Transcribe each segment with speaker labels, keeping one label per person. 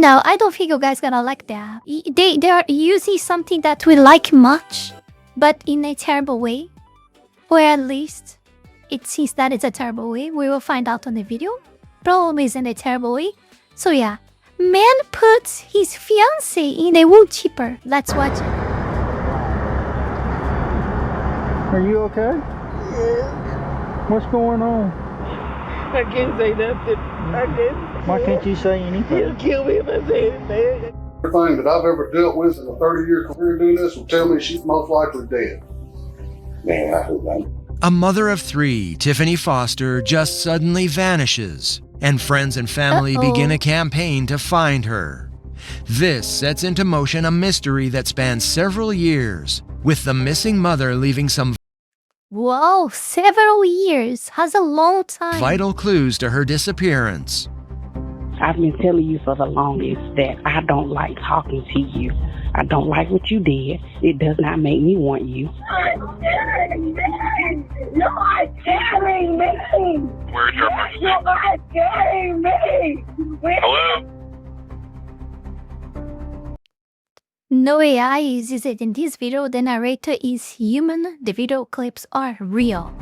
Speaker 1: No, I don't think you guys gonna like that. They are using something that we like much, but in a terrible way. Or at least, it seems that it's a terrible way. We will find out on the video. Problem is in a terrible way. So yeah, man puts his fiancé in a woodchipper. Let's watch it.
Speaker 2: Are you okay?
Speaker 3: Yeah.
Speaker 2: What's going on?
Speaker 3: I can't say nothing. I can't.
Speaker 2: Why can't you say anything?
Speaker 3: He'll kill me if I say anything.
Speaker 4: Everything that I've ever dealt with in a 30-year career doing this will tell me she's most likely dead. Man, I hope not.
Speaker 5: A mother of three, Tiffany Foster, just suddenly vanishes, and friends and family begin a campaign to find her. This sets into motion a mystery that spans several years, with the missing mother leaving some
Speaker 1: Whoa, several years. Has a long time.
Speaker 5: vital clues to her disappearance.
Speaker 6: I've been telling you for the longest that I don't like talking to you. I don't like what you did. It does not make me want you.
Speaker 7: You are killing me!
Speaker 8: Where's your
Speaker 7: You are killing me!
Speaker 8: Hello?
Speaker 1: No AI is it in this video. The narrator is human. The video clips are real.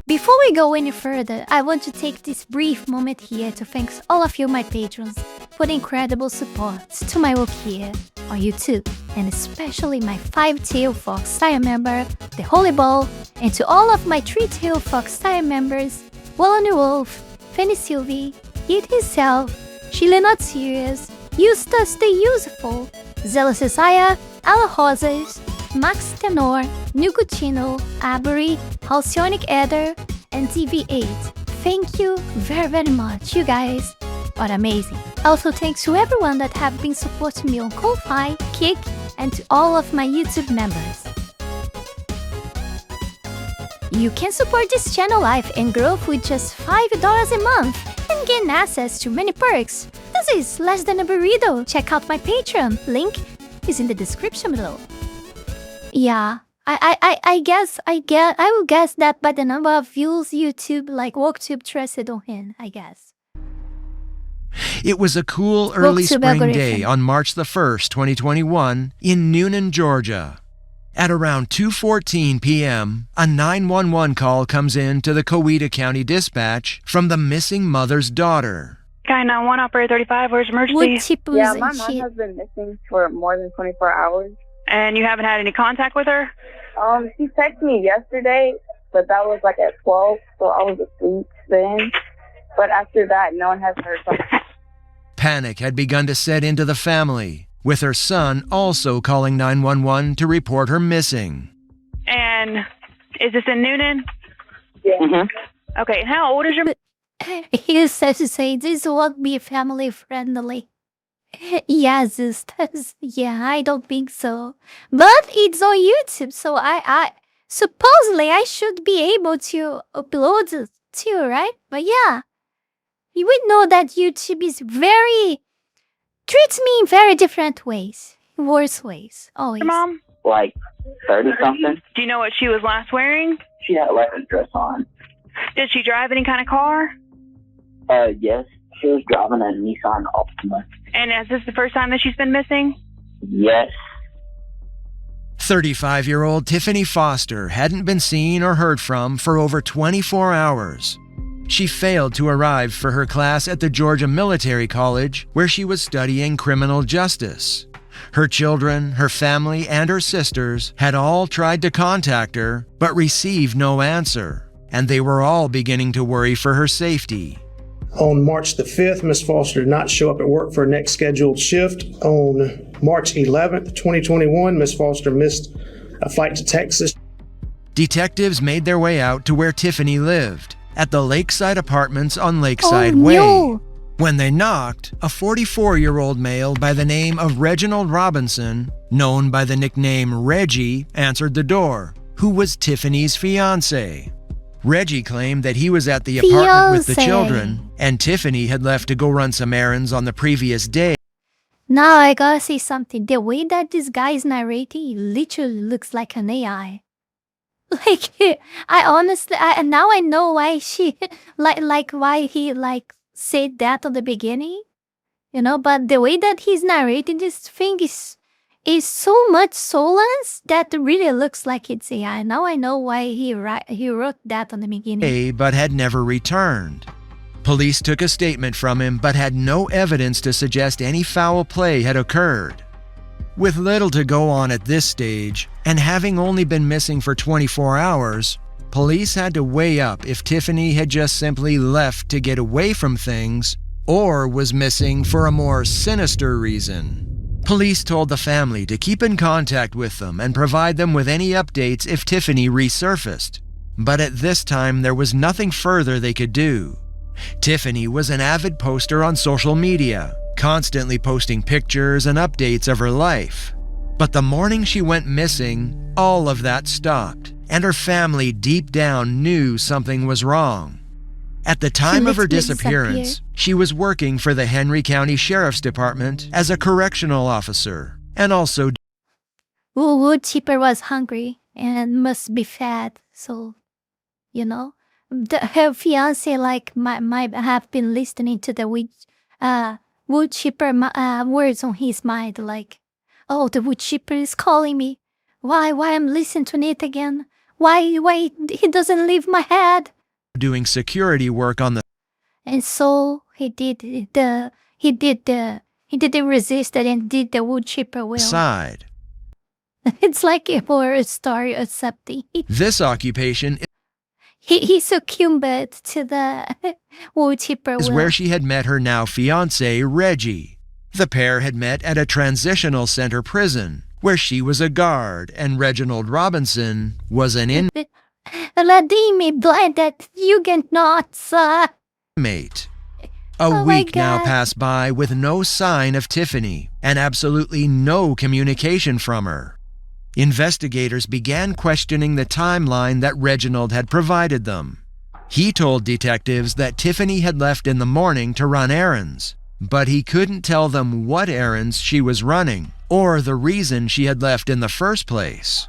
Speaker 1: Before we go any further, I want to take this brief moment here to thank all of you, my patrons, for the incredible support to my work here on YouTube, and especially my 5-tail fox style member, the Holy Ball, and to all of my 3-tail fox style members, Wallany Wolf, Fanny Sylvie, It Himself, Sheila Not Serious, Eustace the Useful, Zealous Isaiah, Ala Rosas, Max Tenor, Nugutino, Avery, Halcyonic Eder, and TV8. Thank you very, very much. You guys are amazing. Also, thanks to everyone that have been supporting me on Ko-Fi, Kick, and to all of my YouTube members. You can support this channel life and growth with just $5 a month and gain access to many perks. This is less than a burrito. Check out my Patreon. Link is in the description below. Yeah, I will guess that by the number of views YouTube like Woodchipper trusted on him, I guess.
Speaker 5: It was a cool early
Speaker 1: Woodchipper
Speaker 5: spring
Speaker 1: algorithm.
Speaker 5: day on March the 1st, 2021, in Noonan, Georgia. At around 2:14 p.m., a 911 call comes in to the Coweta County Dispatch from the missing mother's daughter.
Speaker 9: Guy 911, operator 35, where's emergency?
Speaker 1: Woodchippers
Speaker 10: Yeah,
Speaker 1: and
Speaker 10: my mom
Speaker 1: shit.
Speaker 10: has been missing for more than 24 hours.
Speaker 9: And you haven't had any contact with her?
Speaker 10: She texted me yesterday, but that was like at 12, so I was asleep then. But after that, no one has heard from her.
Speaker 5: Panic had begun to set into the family, with her son also calling 911 to report her missing.
Speaker 9: And is this in Noonan?
Speaker 10: Yeah.
Speaker 9: Okay, and how old is your...
Speaker 1: He says to say this won't be family friendly. Yes, sisters. Yeah, I don't think so. But it's on YouTube, so I supposedly I should be able to upload it too, right? But yeah, you would know that YouTube is treats me in very different ways, worse ways, always.
Speaker 9: Your mom?
Speaker 6: Like 30-something.
Speaker 9: Do you know what she was last wearing?
Speaker 6: She had like a dress on.
Speaker 9: Did she drive any kind of car?
Speaker 6: Yes. She was driving a Nissan Altima.
Speaker 9: And is this the first time that she's been missing?
Speaker 6: Yes.
Speaker 5: 35-year-old Tiffany Foster hadn't been seen or heard from for over 24 hours. She failed to arrive for her class at the Georgia Military College, where she was studying criminal justice. Her children, her family, and her sisters had all tried to contact her, but received no answer, and they were all beginning to worry for her safety.
Speaker 11: On March the 5th, Ms. Foster did not show up at work for her next scheduled shift. On March 11th, 2021, Ms. Foster missed a flight to Texas.
Speaker 5: Detectives made their way out to where Tiffany lived, at the Lakeside Apartments on Lakeside
Speaker 1: Oh,
Speaker 5: Way.
Speaker 1: no.
Speaker 5: When they knocked, a 44-year-old male by the name of Reginald Robinson, known by the nickname Reggie, answered the door, who was Tiffany's fiancé. Reggie claimed that he was at the apartment with the
Speaker 1: Fiancé.
Speaker 5: children, and Tiffany had left to go run some errands on the previous day.
Speaker 1: Now I gotta say something. The way that this guy is narrating, it literally looks like an AI. Like, I honestly, now I know why she, why he said that at the beginning. you know, but the way that he's narrating this thing is so much soulless that it really looks like it's AI. Now I know why he wrote that on the beginning.
Speaker 5: But had never returned. Police took a statement from him but had no evidence to suggest any foul play had occurred. With little to go on at this stage, and having only been missing for 24 hours, police had to weigh up if Tiffany had just simply left to get away from things or was missing for a more sinister reason. Police told the family to keep in contact with them and provide them with any updates if Tiffany resurfaced. But at this time, there was nothing further they could do. Tiffany was an avid poster on social media, constantly posting pictures and updates of her life. But the morning she went missing, all of that stopped, and her family deep down knew something was wrong. At the time of her disappearance, she was working for the Henry County Sheriff's Department as a correctional officer, and also
Speaker 1: Woodchipper was hungry and must be fed, so, you know. Her fiancé might have been listening to the Woodchipper words on his mind, like, oh, the Woodchipper is calling me. Why I'm listening to it again? Why he doesn't leave my head?
Speaker 5: doing security work on the
Speaker 1: And so he didn't resist it and did the Woodchipper will.
Speaker 5: side.
Speaker 1: It's like a horror story accepting.
Speaker 5: This occupation
Speaker 1: He succumbed to the Woodchipper
Speaker 5: is
Speaker 1: will.
Speaker 5: where she had met her now fiancé, Reggie. The pair had met at a transitional center prison, where she was a guard and Reginald Robinson was an
Speaker 1: Ladimi blinded Huguenots.
Speaker 5: inmate. A
Speaker 1: Oh my
Speaker 5: week now
Speaker 1: God.
Speaker 5: passed by with no sign of Tiffany and absolutely no communication from her. Investigators began questioning the timeline that Reginald had provided them. He told detectives that Tiffany had left in the morning to run errands, but he couldn't tell them what errands she was running or the reason she had left in the first place.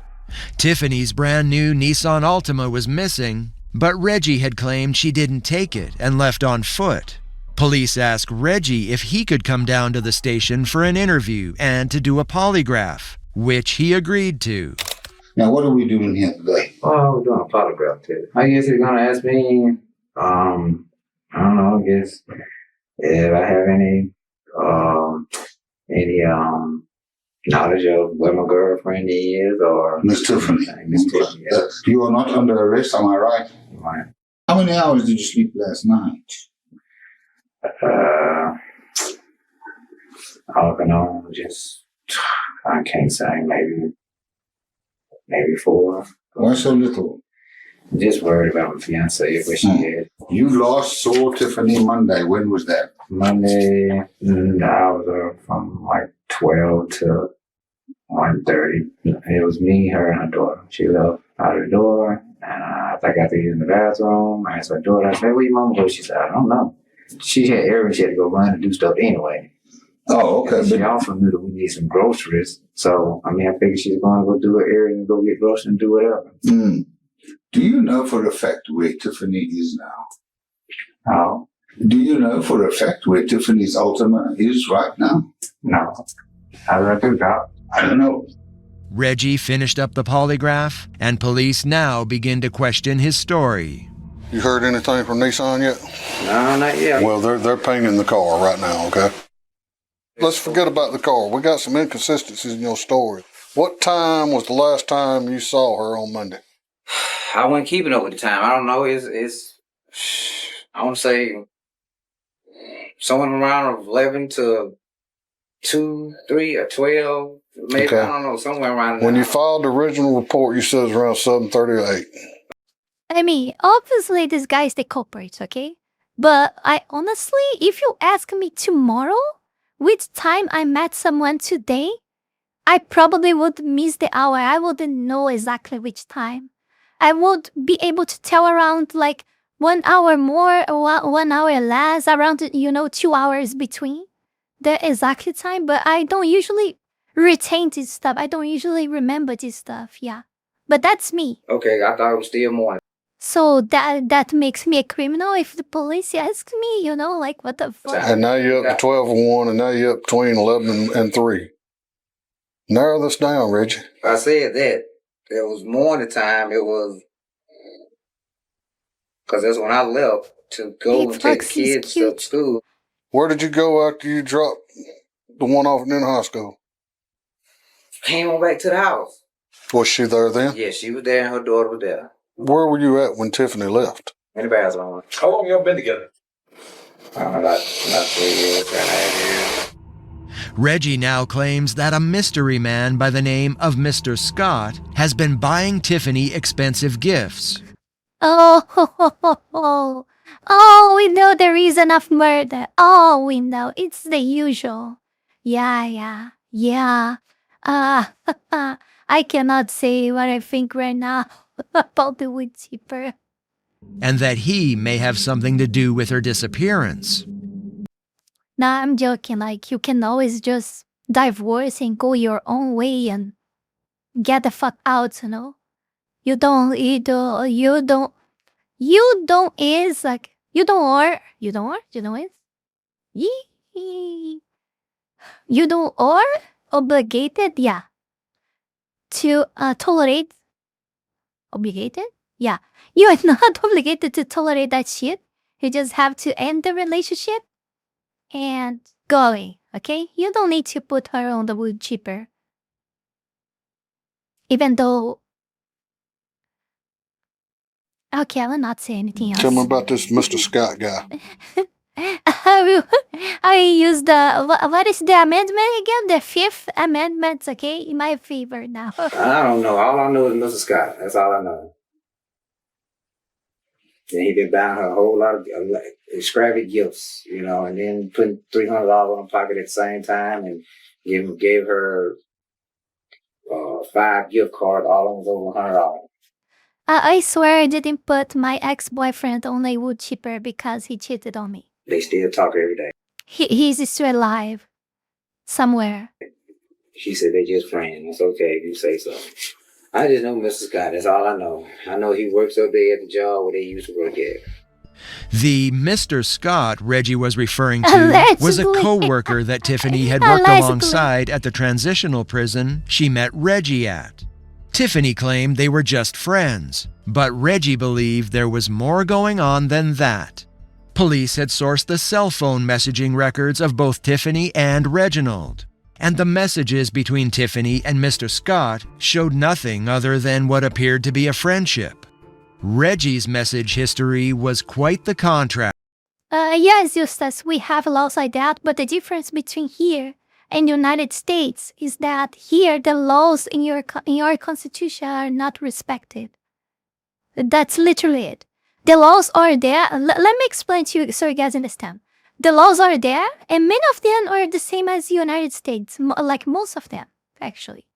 Speaker 5: Tiffany's brand new Nissan Altima was missing, but Reggie had claimed she didn't take it and left on foot. Police asked Reggie if he could come down to the station for an interview and to do a polygraph, which he agreed to.
Speaker 12: Now, what are we doing here today?
Speaker 13: Oh, we're doing a polygraph test. I guess he's gonna ask me, I don't know, I guess if I have any knowledge of where my girlfriend is or
Speaker 12: Miss Tiffany.
Speaker 13: Miss Tiffany. Yes.
Speaker 12: You are not under arrest, am I right?
Speaker 13: Right.
Speaker 12: How many hours did you sleep last night?
Speaker 13: I don't know, I can't say, maybe 4.
Speaker 12: Why so little?
Speaker 13: Just worried about my fiancée, where she is.
Speaker 12: You last saw Tiffany Monday. When was that?
Speaker 13: Monday, the hours are from like 12 to 1:30. It was me, her, and her daughter. She left out of the door, and I think I got to use the bathroom. I asked her daughter, I said, where your mama go? She said, I don't know. She had errands, she had to go run and do stuff anyway.
Speaker 12: Oh, okay.
Speaker 13: And she also knew that we need some groceries. So, I figured she's going to go do her errands and go get groceries and do whatever.
Speaker 12: Mm. Do you know for a fact where Tiffany is now?
Speaker 13: No.
Speaker 12: Do you know for a fact where Tiffany's Altima is right now?
Speaker 13: No. How did I do that?
Speaker 12: I don't know.
Speaker 5: Reggie finished up the polygraph, and police now begin to question his story.
Speaker 4: You heard anything from Nissan yet?
Speaker 13: No, not yet.
Speaker 4: Well, they're painting the car right now, okay? Let's forget about the car. We got some inconsistencies in your story. What time was the last time you saw her on Monday?
Speaker 13: I wasn't keeping up with the time. I don't know. I want to say somewhere around 11 to 2, 3, or 12. Maybe,
Speaker 4: Okay.
Speaker 13: I don't know, somewhere around
Speaker 4: When
Speaker 13: there.
Speaker 4: you filed the original report, you said it was around 7:30 or 8.
Speaker 1: Obviously this guy is the culprit, okay? But I honestly, if you ask me tomorrow, which time I met someone today, I probably would miss the hour. I wouldn't know exactly which time. I would be able to tell around like 1 hour more or 1 hour less, around, 2 hours between the exact time. But I don't usually retain this stuff. I don't usually remember this stuff, yeah. But that's me.
Speaker 13: Okay, I thought it was still morning.
Speaker 1: So that makes me a criminal if the police ask me, you know, like what the fuck?
Speaker 4: And now you're up to 12 and 1, and now you're up between 11 and 3. Narrow this down, Reggie.
Speaker 13: I said that. It was morning time. It was because that's when I left to go and take the kids to school.
Speaker 4: Where did you go after you dropped the one off in high school?
Speaker 13: Came on back to the house.
Speaker 4: Was she there then?
Speaker 13: Yeah, she was there and her daughter was there.
Speaker 4: Where were you at when Tiffany left?
Speaker 13: In the bathroom.
Speaker 8: How long y'all been together?
Speaker 13: About 3 years, 3.5 years.
Speaker 5: Reggie now claims that a mystery man by the name of Mr. Scott has been buying Tiffany expensive gifts.
Speaker 1: Oh, we know the reason of murder. Oh, we know. It's the usual. Yeah. I cannot say what I think right now about the Woodchipper.
Speaker 5: And that he may have something to do with her disappearance.
Speaker 1: Nah, I'm joking. Like, you can always just divorce and go your own way and get the fuck out, you know? You don't is obligated, yeah, to tolerate. Obligated? Yeah. You are not obligated to tolerate that shit. You just have to end the relationship and go away, okay? You don't need to put her on the Woodchipper. Even though... Okay, I will not say anything else.
Speaker 4: Tell me about this Mr. Scott guy.
Speaker 1: I use what is the amendment again? The 5th amendment, okay? In my favor now.
Speaker 13: I don't know. All I know is Mr. Scott. That's all I know. And he been buying her a whole lot of extravagant gifts, you know, and then putting $300 in her pocket at the same time and gave her 5 gift cards, all of them was over $100.
Speaker 1: I swear I didn't put my ex-boyfriend on a Woodchipper because he cheated on me.
Speaker 13: They still talk every day.
Speaker 1: He's still alive. Somewhere.
Speaker 13: She said they just friends. It's okay if you say so. I just know Mr. Scott. That's all I know. I know he works up there at the job where they used to work at.
Speaker 5: The Mr. Scott Reggie was referring to was a co-worker that Tiffany had worked alongside at the transitional prison she met Reggie at. Tiffany claimed they were just friends, but Reggie believed there was more going on than that. Police had sourced the cell phone messaging records of both Tiffany and Reginald, and the messages between Tiffany and Mr. Scott showed nothing other than what appeared to be a friendship. Reggie's message history was quite the contrast.
Speaker 1: Yes, Eustace, we have laws like that, but the difference between here and the United States is that here the laws in your constitution are not respected. That's literally it. The laws are there. Let me explain to you so you guys understand. The laws are there, and many of them are the same as the United States, like most of them, actually.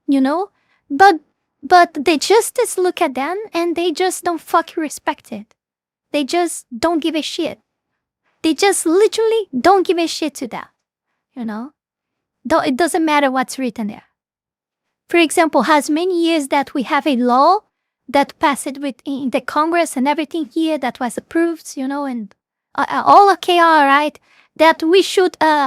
Speaker 1: You know? But the justice look at them, and they just don't fucking respect it. They just don't give a shit. They just literally don't give a shit to that. You know? It doesn't matter what's written there. For example, has many years that we have a law that passed in the Congress and everything here that was approved, you know, and all okay, all right, that we should get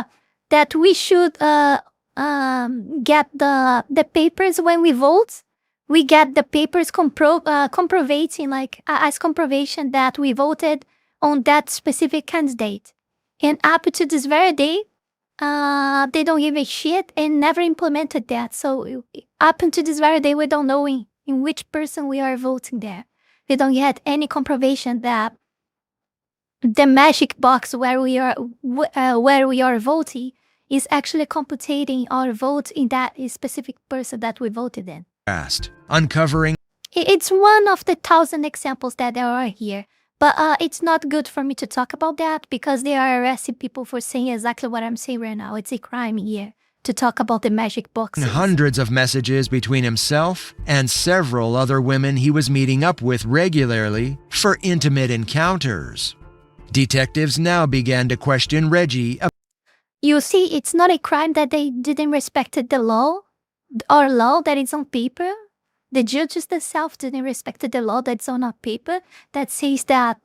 Speaker 1: the papers when we vote. We get the papers comprovating, like as comprovation that we voted on that specific candidate. And up to this very day, they don't give a shit and never implemented that. So up until this very day, we don't know in which person we are voting there. We don't get any comprovation that the magic box where we are voting is actually computing our vote in that specific person that we voted in.
Speaker 5: Uncovering.
Speaker 1: It's one of the 1,000 examples that there are here. But it's not good for me to talk about that because they are arresting people for saying exactly what I'm saying right now. It's a crime here to talk about the magic boxes.
Speaker 5: Hundreds of messages between himself and several other women he was meeting up with regularly for intimate encounters. Detectives now began to question Reggie.
Speaker 1: You see, it's not a crime that they didn't respect the law, our law that is on paper. The judges themselves didn't respect the law that's on a paper that says that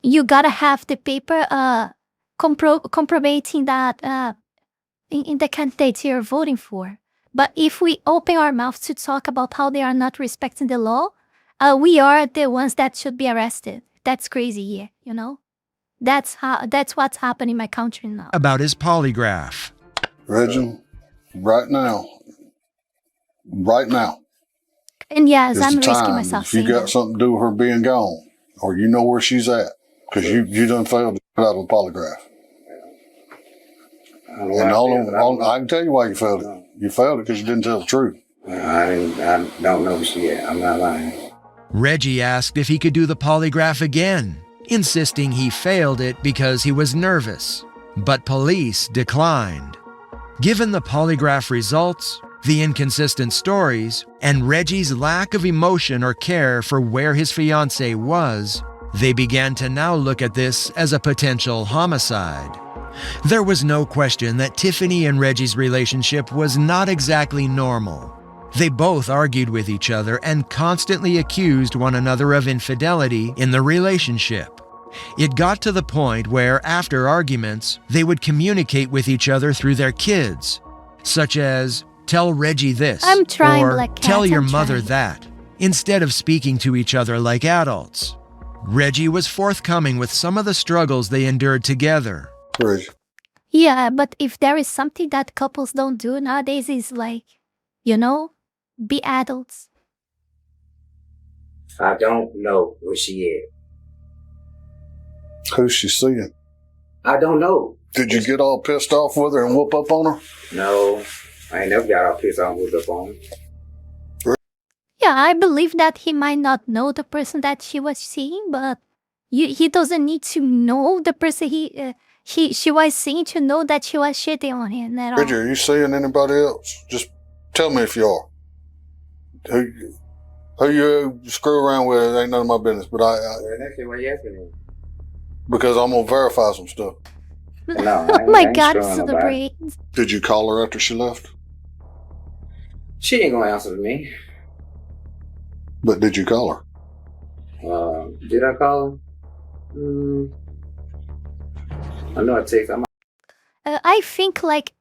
Speaker 1: you gotta have the paper comprobating that in the candidates you're voting for. But if we open our mouths to talk about how they are not respecting the law, we are the ones that should be arrested. That's crazy here, you know? That's what's happening in my country now.
Speaker 5: About his polygraph.
Speaker 4: Reggie, right now.
Speaker 1: And yes,
Speaker 4: is
Speaker 1: I'm
Speaker 4: the
Speaker 1: risking
Speaker 4: time.
Speaker 1: myself.
Speaker 4: If you got something to do with her being gone, or you know where she's at, because you done failed to get out of a polygraph. I can tell you why you failed it. You failed it because you didn't tell the truth.
Speaker 13: I don't know who she is. I'm not lying.
Speaker 5: Reggie asked if he could do the polygraph again, insisting he failed it because he was nervous. But police declined. Given the polygraph results, the inconsistent stories, and Reggie's lack of emotion or care for where his fiancée was, they began to now look at this as a potential homicide. There was no question that Tiffany and Reggie's relationship was not exactly normal. They both argued with each other and constantly accused one another of infidelity in the relationship. It got to the point where, after arguments, they would communicate with each other through their kids, such as, "Tell Reggie this,"
Speaker 1: I'm trying,
Speaker 5: or
Speaker 1: like cats,
Speaker 5: "Tell your
Speaker 1: I'm
Speaker 5: mother
Speaker 1: trying."
Speaker 5: that," instead of speaking to each other like adults. Reggie was forthcoming with some of the struggles they endured together.
Speaker 1: Yeah, but if there is something that couples don't do nowadays is like, you know, be adults.
Speaker 13: I don't know where she is.
Speaker 4: Who's she seeing?
Speaker 13: I don't know.
Speaker 4: Did you get all pissed off with her and whoop up on her?
Speaker 13: No, I ain't never got all pissed off with up on her.
Speaker 1: Yeah, I believe that he might not know the person that she was seeing, but he doesn't need to know the person she was seeing to know that she was shitting on him at all.
Speaker 4: Reggie, are you seeing anybody else? Just tell me if you are. Who you screw around with ain't none of my business, but
Speaker 13: That's why you asking me.
Speaker 4: because I'm gonna verify some stuff.
Speaker 13: No,
Speaker 1: Oh my God, celebrate.
Speaker 4: Did you call her after she left?
Speaker 13: She ain't gonna answer to me.
Speaker 4: But did you call her?
Speaker 13: Did I call her? I know I text.
Speaker 1: I think, like,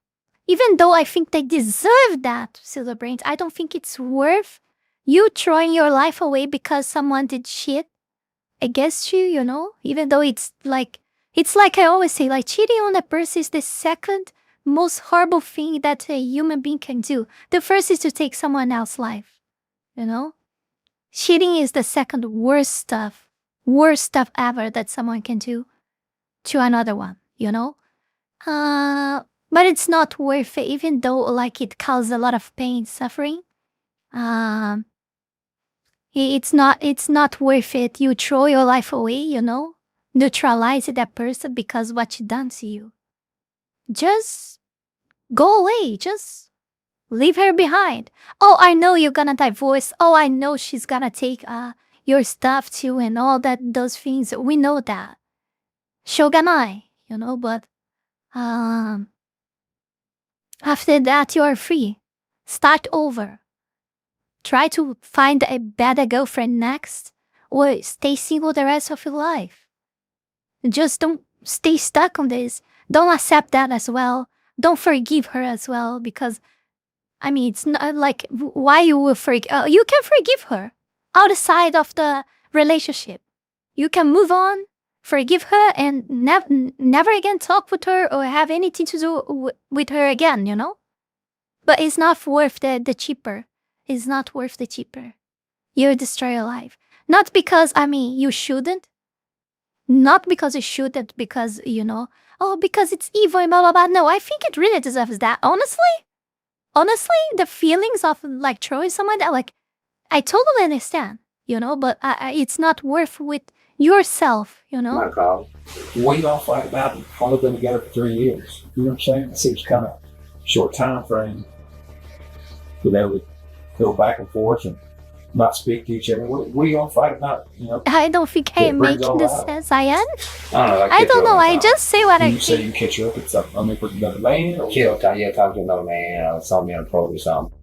Speaker 1: even though I think they deserve that, celebrate, I don't think it's worth you throwing your life away because someone did shit against you, you know? Even though it's like I always say, like, cheating on a person is the second most horrible thing that a human being can do. The first is to take someone else's life, you know? Cheating is the second worst stuff ever that someone can do to another one, you know? But it's not worth it, even though, like, it causes a lot of pain, suffering. It's not worth it. You throw your life away, you know? Neutralize that person because what she done to you. Just go away. Just leave her behind. Oh, I know you're gonna divorce. Oh, I know she's gonna take your stuff too and all those things. We know that. Shogunai, you know, but after that you are free. Start over. Try to find a better girlfriend next, or stay single the rest of your life. Just don't stay stuck on this. Don't accept that as well. Don't forgive her as well, because, I mean, it's not like, why you will forgive? You can forgive her outside of the relationship. You can move on, forgive her, and never again talk with her or have anything to do with her again, you know? But it's not worth the cheaper. It's not worth the cheaper. You'll destroy your life. Not because, I mean, you shouldn't. Not because you shouldn't, because, you know, oh, because it's evil and blah, blah, blah. No, I think it really deserves that. Honestly, the feelings of, like, throwing someone that, like, I totally understand, you know, but it's not worth with yourself, you know?
Speaker 13: My call.
Speaker 14: We don't fight about it. Only been together for 3 years. You know what I'm saying? It seems kind of short time frame. You know, we go back and forth and not speak to each other. We don't fight about it, you know?
Speaker 1: I don't think I am making this sense, I am.
Speaker 13: I
Speaker 1: don't know, I just say what I
Speaker 14: You say
Speaker 1: think.
Speaker 14: you catch up with something, I mean, with another man? Or
Speaker 13: talk to another man or something in a program or something.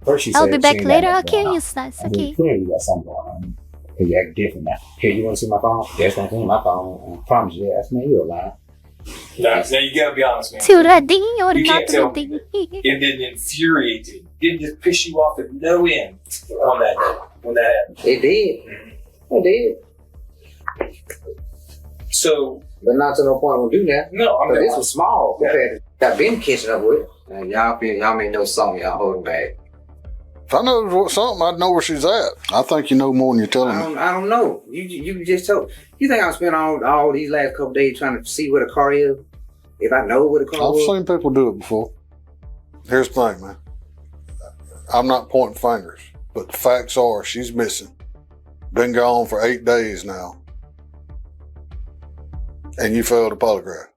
Speaker 13: First she
Speaker 1: I'll
Speaker 13: said
Speaker 1: be
Speaker 13: she
Speaker 1: back
Speaker 13: ain't got
Speaker 1: later.
Speaker 13: nothing
Speaker 1: Okay,
Speaker 13: going on.
Speaker 1: yes, that's
Speaker 13: I said,
Speaker 1: okay.
Speaker 13: clearly you got something going on. Cause you act different now. Here, you want to see my phone? Yes, don't see my phone. I promise you, that's me. You're lying.
Speaker 14: Now you gotta be honest, man.
Speaker 1: Turadinho or
Speaker 14: You
Speaker 1: not
Speaker 14: can't tell me
Speaker 1: turadinho?
Speaker 14: it didn't infuriate you. It didn't just piss you off at no end on that day when that happened.
Speaker 13: It did. It did.
Speaker 14: So,
Speaker 13: but not to no point we'll do that.
Speaker 14: No, I'm
Speaker 13: but
Speaker 14: not.
Speaker 13: this was small compared to I've been catching up with. And y'all may know something y'all holding back.
Speaker 4: If I know something, I'd know where she's at. I think you know more than you're telling me.
Speaker 13: I don't know. You just told. You think I've spent all these last couple days trying to see where the car is? If I know where the car
Speaker 4: I've
Speaker 13: is?
Speaker 4: seen people do it before. Here's the thing, man. I'm not pointing fingers, but the facts are she's missing. Been gone for 8 days now. And you failed a polygraph.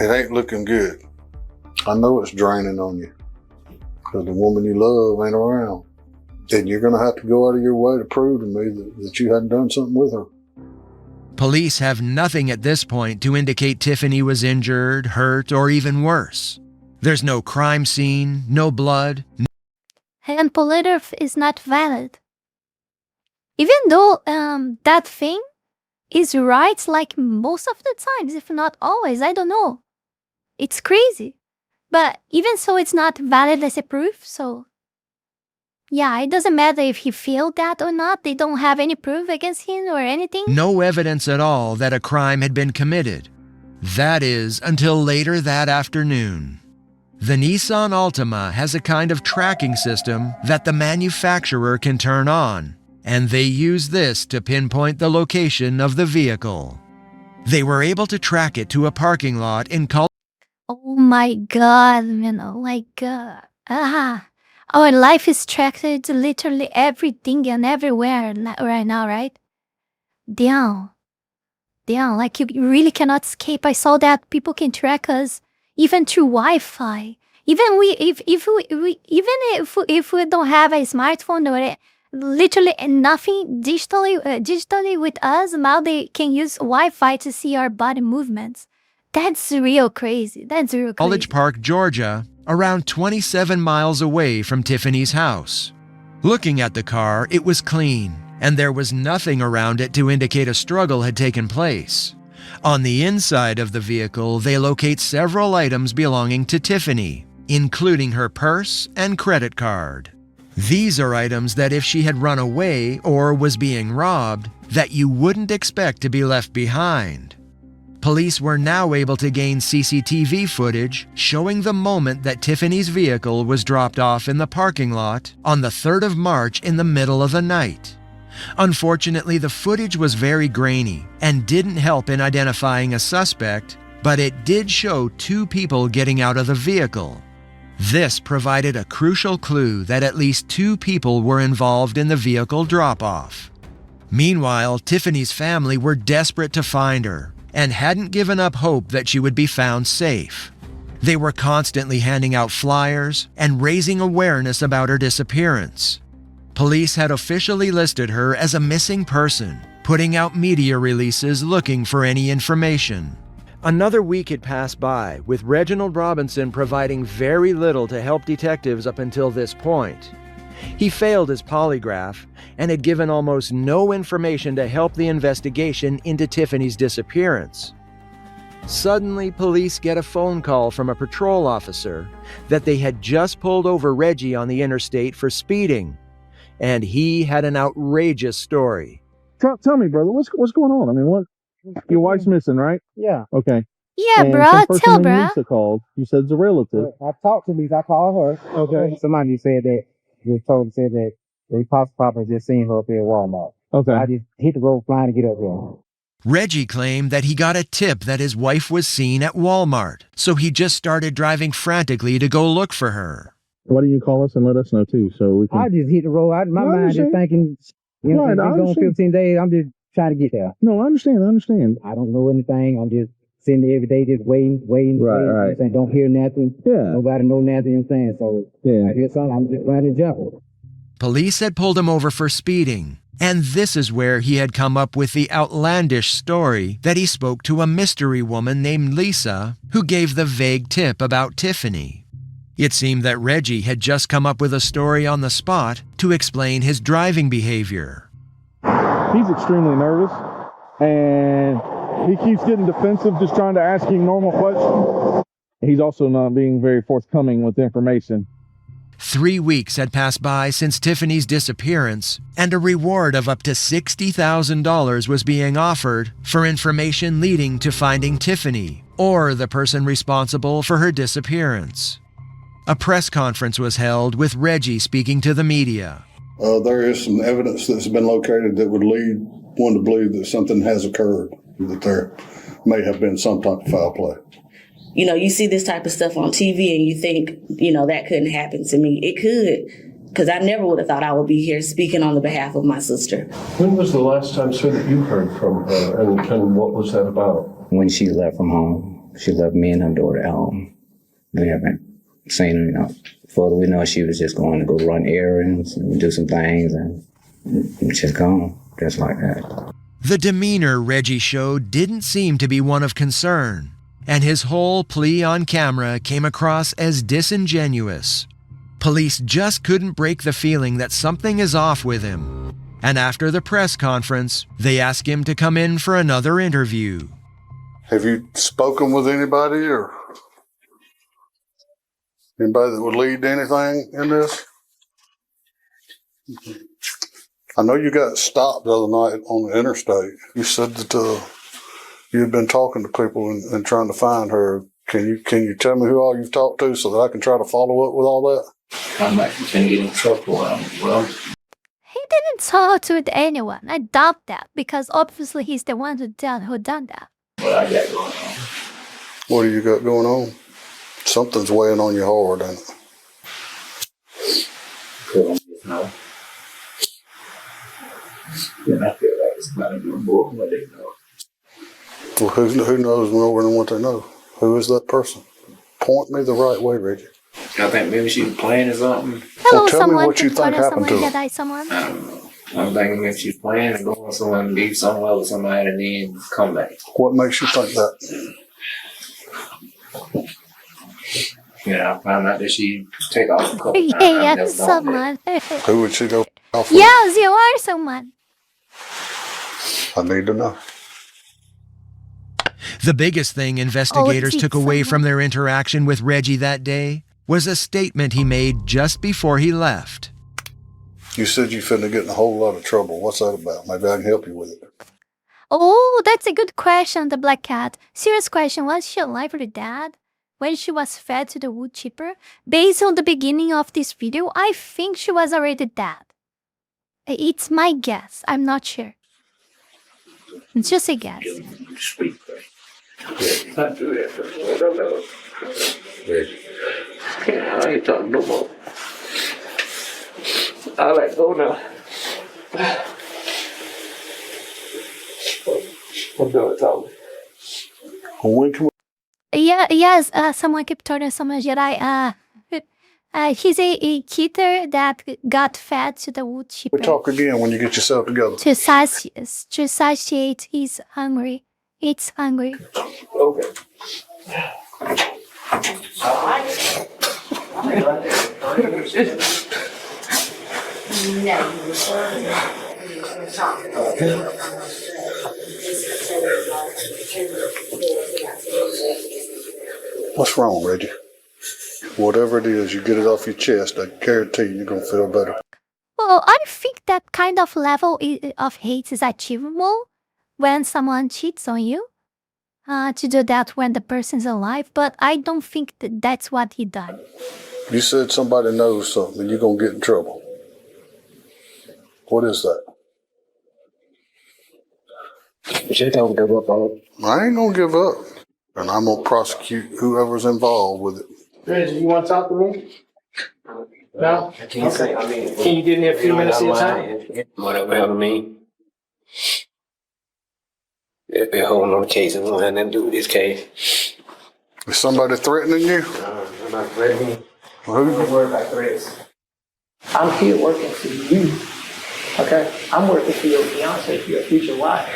Speaker 4: It ain't looking good. I know it's draining on you. Because the woman you love ain't around. Then you're going to have to go out of your way to prove to me that you hadn't done something with her.
Speaker 5: Police have nothing at this point to indicate Tiffany was injured, hurt, or even worse. There's no crime scene, no blood.
Speaker 1: And polygraph is not valid. Even though that thing is right like most of the times, if not always, I don't know. It's crazy. But even so, it's not valid as a proof, so yeah, it doesn't matter if he failed that or not. They don't have any proof against him or anything.
Speaker 5: No evidence at all that a crime had been committed. That is, until later that afternoon. The Nissan Altima has a kind of tracking system that the manufacturer can turn on, and they use this to pinpoint the location of the vehicle. They were able to track it to a parking lot in
Speaker 1: Oh my god, man, oh my god. Our life is tracked to literally everything and everywhere right now, right? Damn, like you really cannot escape. I saw that people can track us even through Wi-Fi. Even if we don't have a smartphone or literally nothing digitally with us, now they can use Wi-Fi to see our body movements. That's real crazy.
Speaker 5: College Park, Georgia, around 27 miles away from Tiffany's house. Looking at the car, it was clean, and there was nothing around it to indicate a struggle had taken place. On the inside of the vehicle, they locate several items belonging to Tiffany, including her purse and credit card. These are items that if she had run away or was being robbed, that you wouldn't expect to be left behind. Police were now able to gain CCTV footage showing the moment that Tiffany's vehicle was dropped off in the parking lot on the 3rd of March in the middle of the night. Unfortunately, the footage was very grainy and didn't help in identifying a suspect, but it did show 2 people getting out of the vehicle. This provided a crucial clue that at least 2 people were involved in the vehicle drop-off. Meanwhile, Tiffany's family were desperate to find her and hadn't given up hope that she would be found safe. They were constantly handing out flyers and raising awareness about her disappearance. Police had officially listed her as a missing person, putting out media releases looking for any information. Another week had passed by, with Reginald Robinson providing very little to help detectives up until this point. He failed his polygraph and had given almost no information to help the investigation into Tiffany's disappearance. Suddenly, police get a phone call from a patrol officer that they had just pulled over Reggie on the interstate for speeding, and he had an outrageous story.
Speaker 2: Tell me, brother, what's going on? I mean, what? Your wife's missing, right?
Speaker 11: Yeah.
Speaker 2: Okay.
Speaker 1: Yeah,
Speaker 2: And
Speaker 1: bro,
Speaker 2: some person
Speaker 1: tell
Speaker 2: named
Speaker 1: bro.
Speaker 2: Lisa called. You said it's a relative.
Speaker 11: I talked to Lisa. I called her.
Speaker 2: Okay.
Speaker 11: Somebody said that they probably just seen her up here at Walmart.
Speaker 2: Okay.
Speaker 11: I just hit the road flying to get up there.
Speaker 5: Reggie claimed that he got a tip that his wife was seen at Walmart, so he just started driving frantically to go look for her.
Speaker 2: Why don't you call us and let us know too, so we can.
Speaker 11: I just hit the road. My mind is thinking, you know,
Speaker 2: Right, I
Speaker 11: been going
Speaker 2: understand.
Speaker 11: 15 days. I'm just trying to get there.
Speaker 2: No, I understand.
Speaker 11: I don't know anything. I'm just sitting there every day, just waiting.
Speaker 2: Right.
Speaker 11: You know what I'm saying? Don't hear nothing.
Speaker 2: Yeah.
Speaker 11: Nobody know nothing. You know what I'm saying? So
Speaker 2: Yeah.
Speaker 11: I hear something. I'm just trying to jump.
Speaker 5: Police had pulled him over for speeding, and this is where he had come up with the outlandish story that he spoke to a mystery woman named Lisa who gave the vague tip about Tiffany. It seemed that Reggie had just come up with a story on the spot to explain his driving behavior.
Speaker 2: He's extremely nervous, and he keeps getting defensive, just trying to ask him normal questions. He's also not being very forthcoming with information.
Speaker 5: 3 weeks had passed by since Tiffany's disappearance, and a reward of up to $60,000 was being offered for information leading to finding Tiffany or the person responsible for her disappearance. A press conference was held with Reggie speaking to the media.
Speaker 4: There is some evidence that's been located that would lead one to believe that something has occurred, that there may have been some type of foul play.
Speaker 15: You know, you see this type of stuff on TV and you think, you know, that couldn't happen to me. It could, because I never would have thought I would be here speaking on the behalf of my sister.
Speaker 16: When was the last time, sir, that you heard from her, and what was that about?
Speaker 13: When she left from home, she left me and her daughter at home. We haven't seen her, you know. Before we know, she was just going to go run errands and do some things, and she's gone, just like that.
Speaker 5: The demeanor Reggie showed didn't seem to be one of concern, and his whole plea on camera came across as disingenuous. Police just couldn't break the feeling that something is off with him, and after the press conference, they asked him to come in for another interview.
Speaker 4: Have you spoken with anybody or anybody that would lead to anything in this? I know you got stopped the other night on the interstate. You said that you had been talking to people and trying to find her. Can you tell me who all you've talked to so that I can try to follow up with all that?
Speaker 14: I'm not going to get in trouble. Well,
Speaker 1: He didn't talk to anyone. I doubt that, because obviously he's the one who done that.
Speaker 14: what I got going on.
Speaker 4: What do you got going on? Something's weighing on you hard, ain't it?
Speaker 14: No. Then I feel like it's about to do more than what they know.
Speaker 4: Well, who knows more than what they know? Who is that person? Point me the right way, Reggie.
Speaker 13: I think maybe she was playing or something.
Speaker 1: Hello,
Speaker 4: Well, tell me
Speaker 1: someone.
Speaker 4: what you think happened to her.
Speaker 1: That someone.
Speaker 13: I don't know. I'm thinking if she's playing and going somewhere and leave somewhere with somebody and then come back.
Speaker 4: What makes you think that?
Speaker 13: Yeah, I found out that she take off a couple times.
Speaker 1: Yes, someone.
Speaker 4: Who would she go off with?
Speaker 1: Yes, you are someone.
Speaker 4: I need to know.
Speaker 5: The biggest thing investigators
Speaker 1: it's
Speaker 5: took away
Speaker 1: someone.
Speaker 5: from their interaction with Reggie that day was a statement he made just before he left.
Speaker 4: You said you finna get in a whole lot of trouble. What's that about? Maybe I can help you with it.
Speaker 1: Oh, that's a good question, the black cat. Serious question, was she alive or dead when she was fed to the woodchipper? Based on the beginning of this video, I think she was already dead. It's my guess. I'm not sure. It's just a guess.
Speaker 14: Speak, not do that. I ain't talking no more. I let go now. I'm done talking.
Speaker 4: When can
Speaker 1: Yes, someone kept telling someone Jedi. He's a kitten that got fed to the woodchipper.
Speaker 4: we talk again when you get yourself together?
Speaker 1: To satiate, he's hungry. It's hungry.
Speaker 14: Okay.
Speaker 4: What's wrong, Reggie? Whatever it is, you get it off your chest. I guarantee you're going to feel better.
Speaker 1: Well, I think that kind of level of hate is achievable when someone cheats on you. To do that when the person's alive, but I don't think that's what he done.
Speaker 4: You said somebody knows something and you're going to get in trouble. What is that?
Speaker 13: Just don't give up on it.
Speaker 4: I ain't going to give up. And I'm going to prosecute whoever's involved with it.
Speaker 11: Reggie, you want to talk to me? No?
Speaker 13: I can't say. I mean,
Speaker 11: Can you give me a few minutes of your time?
Speaker 13: Whatever happened to me. They've been holding on the case and nothing to do with this case.
Speaker 4: Is somebody threatening you?
Speaker 13: I'm not threatening.
Speaker 4: Who?
Speaker 13: Don't worry about threats.
Speaker 11: I'm here working for you. Okay? I'm working for your fiancé, for your future wife.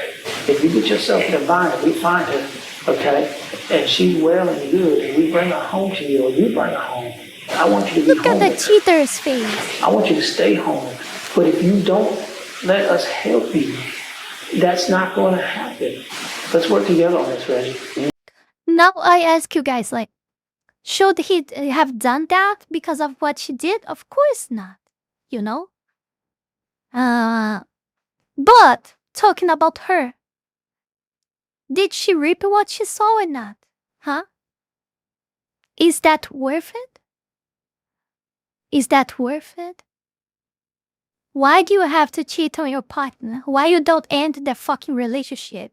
Speaker 11: If you get yourself in a bind, we find her, okay? And she's well and good, and we bring her home to you, or you bring her home.
Speaker 3: I want you to be
Speaker 1: Look
Speaker 3: home.
Speaker 1: at the cheater's face.
Speaker 3: I want you to stay home. But if you don't let us help you, that's not going to happen. Let's work together on this, Reggie.
Speaker 1: Now I ask you guys, like, should he have done that because of what she did? Of course not, you know? But talking about her, did she reap what she saw or not? Huh? Is that worth it? Is that worth it? Why do you have to cheat on your partner? Why you don't end the fucking relationship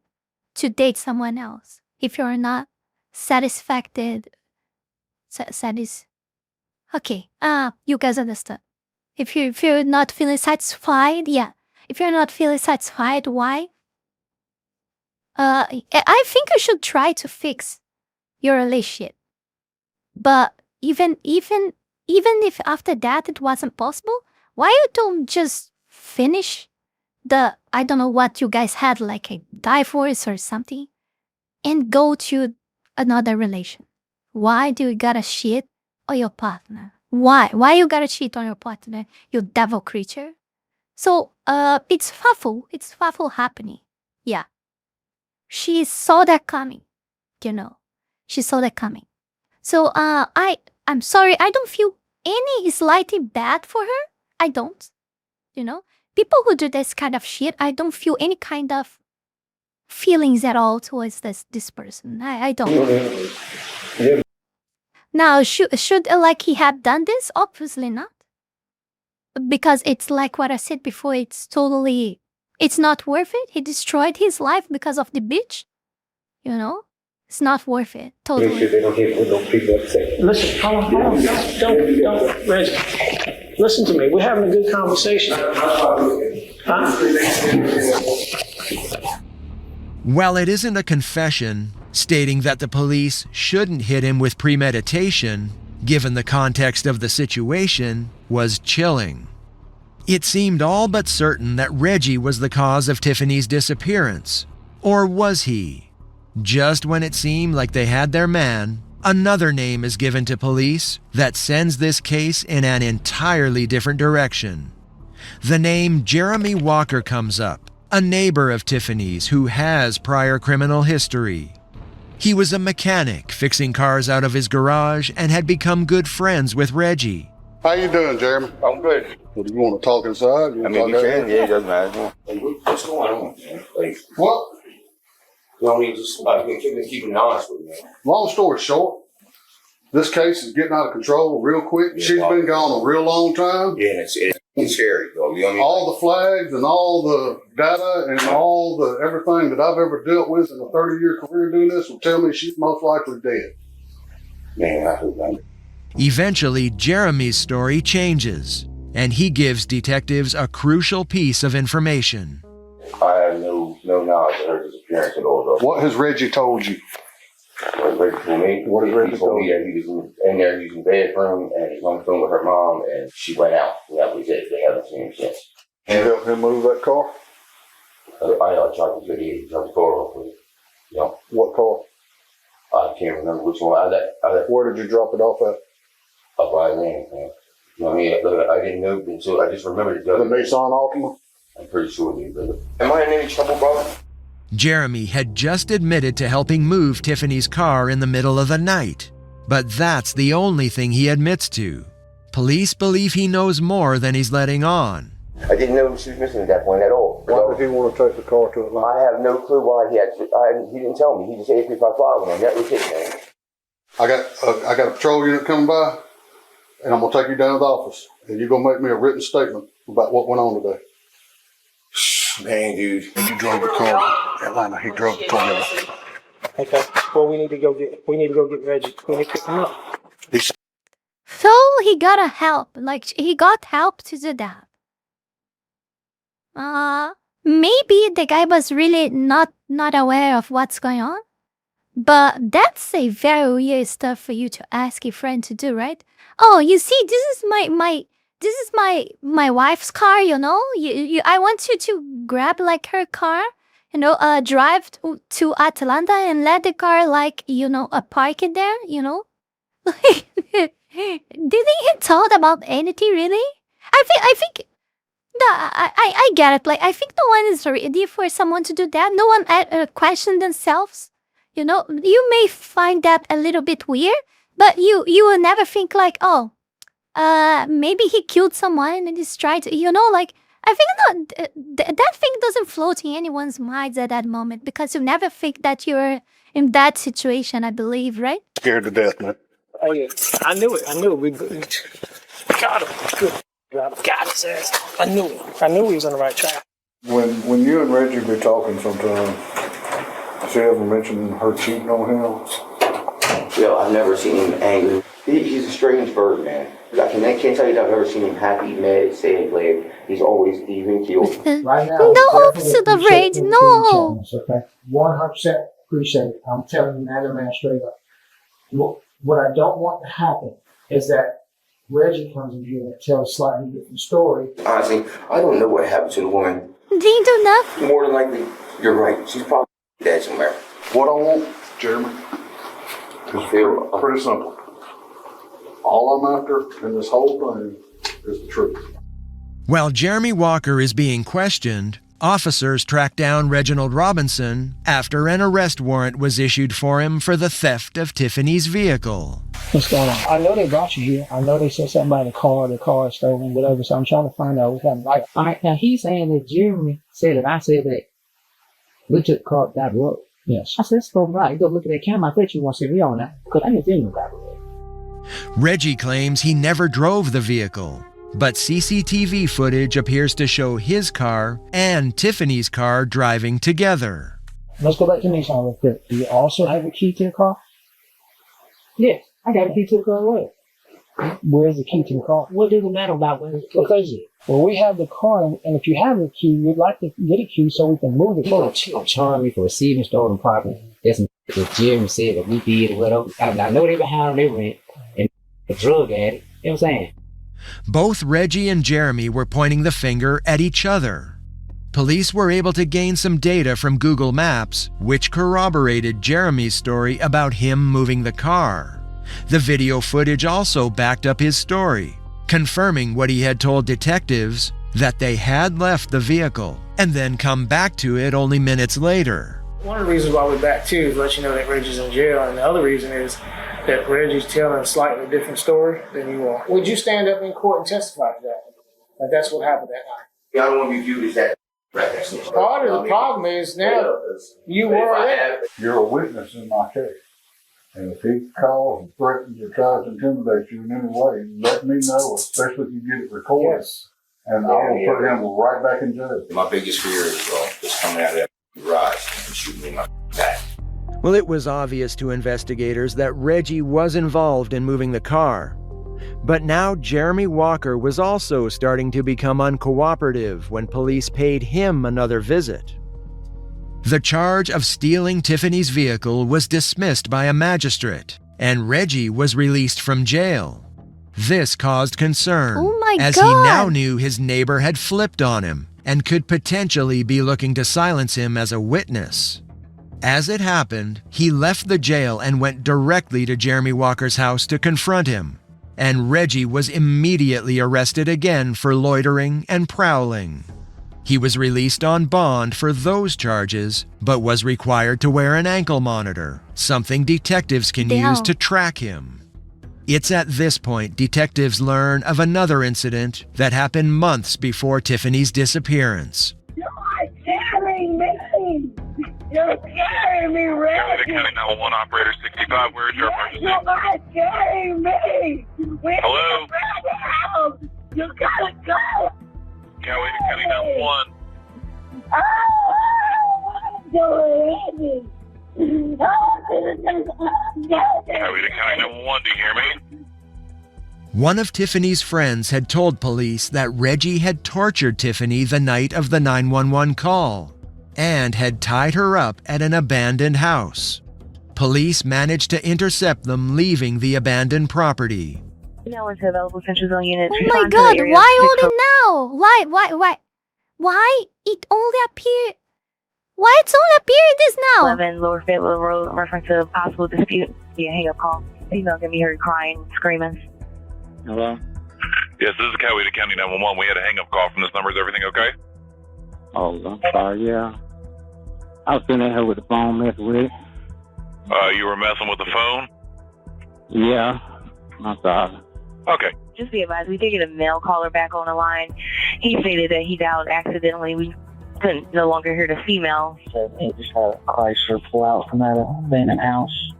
Speaker 1: to date someone else if you're not satisfied? Okay, you guys understand. If you're not feeling satisfied, yeah. If you're not feeling satisfied, why? I think you should try to fix your relationship. But even if after that it wasn't possible, why you don't just finish I don't know what you guys had, like a divorce or something, and go to another relation? Why do you gotta cheat on your partner? Why? Why you gotta cheat on your partner, you devil creature? So, it's awful. It's awful happening. Yeah. She saw that coming, you know. She saw that coming. So, I'm sorry, I don't feel any slightly bad for her. I don't. You know? People who do this kind of shit, I don't feel any kind of feelings at all towards this person. I don't.
Speaker 16: Yeah.
Speaker 1: Now, should like he have done this? Obviously not. Because it's like what I said before, it's not worth it. He destroyed his life because of the bitch. You know? It's not worth it. Totally.
Speaker 3: Listen, hold on. Don't, Reggie. Listen to me. We're having a good conversation. Huh?
Speaker 5: While it isn't a confession stating that the police shouldn't hit him with premeditation, given the context of the situation, was chilling. It seemed all but certain that Reggie was the cause of Tiffany's disappearance. Or was he? Just when it seemed like they had their man, another name is given to police that sends this case in an entirely different direction. The name Jeremy Walker comes up, a neighbor of Tiffany's who has prior criminal history. He was a mechanic fixing cars out of his garage and had become good friends with Reggie.
Speaker 4: How you doing, Jeremy?
Speaker 8: I'm good.
Speaker 4: Well, do you want to talk inside?
Speaker 8: I mean, you can. Yeah, it doesn't matter. What's going on, man? Like,
Speaker 4: What?
Speaker 8: you know, just keeping it honest with me.
Speaker 4: Long story short, this case is getting out of control real quick.
Speaker 8: Yeah,
Speaker 4: She's been gone a real long time.
Speaker 8: Yeah, and it's scary, though. You know what I mean?
Speaker 4: All the flags and all the data and all the everything that I've ever dealt with in a 30-year career doing this will tell me she's most likely dead.
Speaker 8: Man, I hope not.
Speaker 5: Eventually, Jeremy's story changes, and he gives detectives a crucial piece of information.
Speaker 8: I have no knowledge of her disappearance at all, though.
Speaker 4: What has Reggie told you?
Speaker 8: What Reggie told me?
Speaker 4: What has Reggie told
Speaker 8: me? That he was in there using the bathroom and he was on the phone with her mom and she went out. And that was it. They haven't seen him since.
Speaker 4: Can you help him move that car?
Speaker 8: I tried to get the car off with it. You know.
Speaker 4: What car?
Speaker 8: I can't remember which one.
Speaker 4: Where did you drop it off at?
Speaker 8: Up by the lane, man. You know what I mean? I didn't know until I just remembered
Speaker 4: the Nissan Altima?
Speaker 8: I'm pretty sure it did. Am I in any trouble, brother?
Speaker 5: Jeremy had just admitted to helping move Tiffany's car in the middle of the night. But that's the only thing he admits to. Police believe he knows more than he's letting on.
Speaker 8: I didn't know she was missing at that point at all.
Speaker 4: Why did he want to take the car to Atlanta?
Speaker 8: I have no clue why he didn't tell me. He just said 835 with him. That was it, man.
Speaker 4: I got a patrol unit coming by, and I'm going to take you down to the office, and you're going to make me a written statement about what went on today.
Speaker 8: Man, dude.
Speaker 4: You drove the car to Atlanta. He drove the tornado.
Speaker 3: Okay. Well, we need to go get Reggie. We need to pick him up.
Speaker 1: So he got help. Like, he got help to do that. Maybe the guy was really not aware of what's going on. But that's a very weird stuff for you to ask a friend to do, right? Oh, you see, this is my wife's car, you know? I want you to grab like her car, you know, drive to Atlanta and let the car like, you know, park it there, you know? Didn't he talk about anything really? I think I get it. Like I think no one is ready for someone to do that. No one question themselves. You know, you may find that a little bit weird, but you will never think like, oh, maybe he killed someone and he's tried to, you know, like I think that thing doesn't float in anyone's minds at that moment because you never think that you're in that situation. I believe, right?
Speaker 4: Scared to death, man.
Speaker 3: Oh yeah, I knew it. We got him. Good. Got his ass. I knew it. I knew he was on the right track.
Speaker 4: When you and Reggie be talking sometime, she ever mentioned her cheating on him?
Speaker 8: Yo, I've never seen him angry. He's a strange bird, man. I can't tell you that I've ever seen him happy, mad, sad, glad. He's always even keeled.
Speaker 3: Right now,
Speaker 1: no, to the rage, no.
Speaker 3: Okay, 100% appreciate it. I'm telling you, man, straight up. What I don't want to happen is that Reggie comes in here and tells a slightly different story.
Speaker 8: Honestly, I don't know what happened to the woman.
Speaker 1: Didn't do nothing.
Speaker 8: More than likely, you're right. She's probably dead somewhere.
Speaker 4: What I want, Jeremy, is pretty simple. All I'm after in this whole thing is the truth.
Speaker 5: While Jeremy Walker is being questioned, officers tracked down Reginald Robinson after an arrest warrant was issued for him for the theft of Tiffany's vehicle.
Speaker 3: What's going on? I know they brought you here. I know they said something about the car is stolen, whatever, so I'm trying to find out what's happening. All right, now he's saying that Jeremy said that I said that we took the car up that road. Yes. I said, let's go right. Go look at that camera. I bet you want to see me on that, because I didn't see you that road.
Speaker 5: Reggie claims he never drove the vehicle, but CCTV footage appears to show his car and Tiffany's car driving together.
Speaker 3: Let's go back to Nissan real quick. Do you also have a key to the car? Yes, I got a key to the car. Where? Where's the key to the car? What does it matter about where it's located? Well, we have the car, and if you have a key, we'd like to get a key so we can move the car.
Speaker 17: You don't charge me for receiving stolen property. That's what Jeremy said that we did or whatever. I know they behind on their rent and a drug addict. You know what I'm saying?
Speaker 5: Both Reggie and Jeremy were pointing the finger at each other. Police were able to gain some data from Google Maps, which corroborated Jeremy's story about him moving the car. The video footage also backed up his story, confirming what he had told detectives, that they had left the vehicle and then come back to it only minutes later.
Speaker 3: One of the reasons why we're back too is to let you know that Reggie's in jail, and the other reason is that Reggie's telling a slightly different story than you are. Would you stand up in court and testify to that? That that's what happened that night?
Speaker 8: Yeah, I don't want to be viewed as that.
Speaker 3: Part of the problem is now you were there.
Speaker 4: You're a witness in my case. And if he calls and threatens or tries to intimidate you in any way, let me know, especially if you get it recorded. Yes. And I will put him right back in jail.
Speaker 8: My biggest fear is just coming out of that garage and shooting me in my back.
Speaker 5: Well, it was obvious to investigators that Reggie was involved in moving the car. But now Jeremy Walker was also starting to become uncooperative when police paid him another visit. The charge of stealing Tiffany's vehicle was dismissed by a magistrate, and Reggie was released from jail. This caused concern, as he now knew his neighbor had flipped on him and could potentially be looking to silence him as a witness. As it happened, he left the jail and went directly to Jeremy Walker's house to confront him, and Reggie was immediately arrested again for loitering and prowling. He was released on bond for those charges, but was required to wear an ankle monitor, something detectives can use to track him. It's at this point detectives learn of another incident that happened months before Tiffany's disappearance.
Speaker 7: You are scaring me! You're scaring me, Reggie!
Speaker 18: County 911 Operator 65, where is your emergency?
Speaker 7: You are scaring me!
Speaker 18: Hello?
Speaker 7: You gotta go!
Speaker 18: County 911.
Speaker 7: Oh,
Speaker 18: County 911, do you hear me?
Speaker 5: One of Tiffany's friends had told police that Reggie had tortured Tiffany the night of the 911 call and had tied her up at an abandoned house. Police managed to intercept them leaving the abandoned property.
Speaker 9: No one's available Central Zone units.
Speaker 1: Oh my god, why only now? Why it only appeared? Why it's only appearing this now?
Speaker 9: 11 Lower Fayetteville Road, reference to a possible dispute. Yeah, hang up call. Female gonna be heard crying, screaming.
Speaker 3: Hello?
Speaker 18: Yes, this is Coweta County 911. We had a hang-up call from this number. Is everything okay?
Speaker 3: Oh, I'm sorry, yeah. I was sitting here with the phone messing with it.
Speaker 18: You were messing with the phone?
Speaker 3: Yeah. I'm sorry.
Speaker 18: Okay.
Speaker 9: Just be advised, we did get a male caller back on the line. He stated that he dialed accidentally. We couldn't no longer hear the female.
Speaker 3: So they just had a Chrysler pull out from that abandoned house.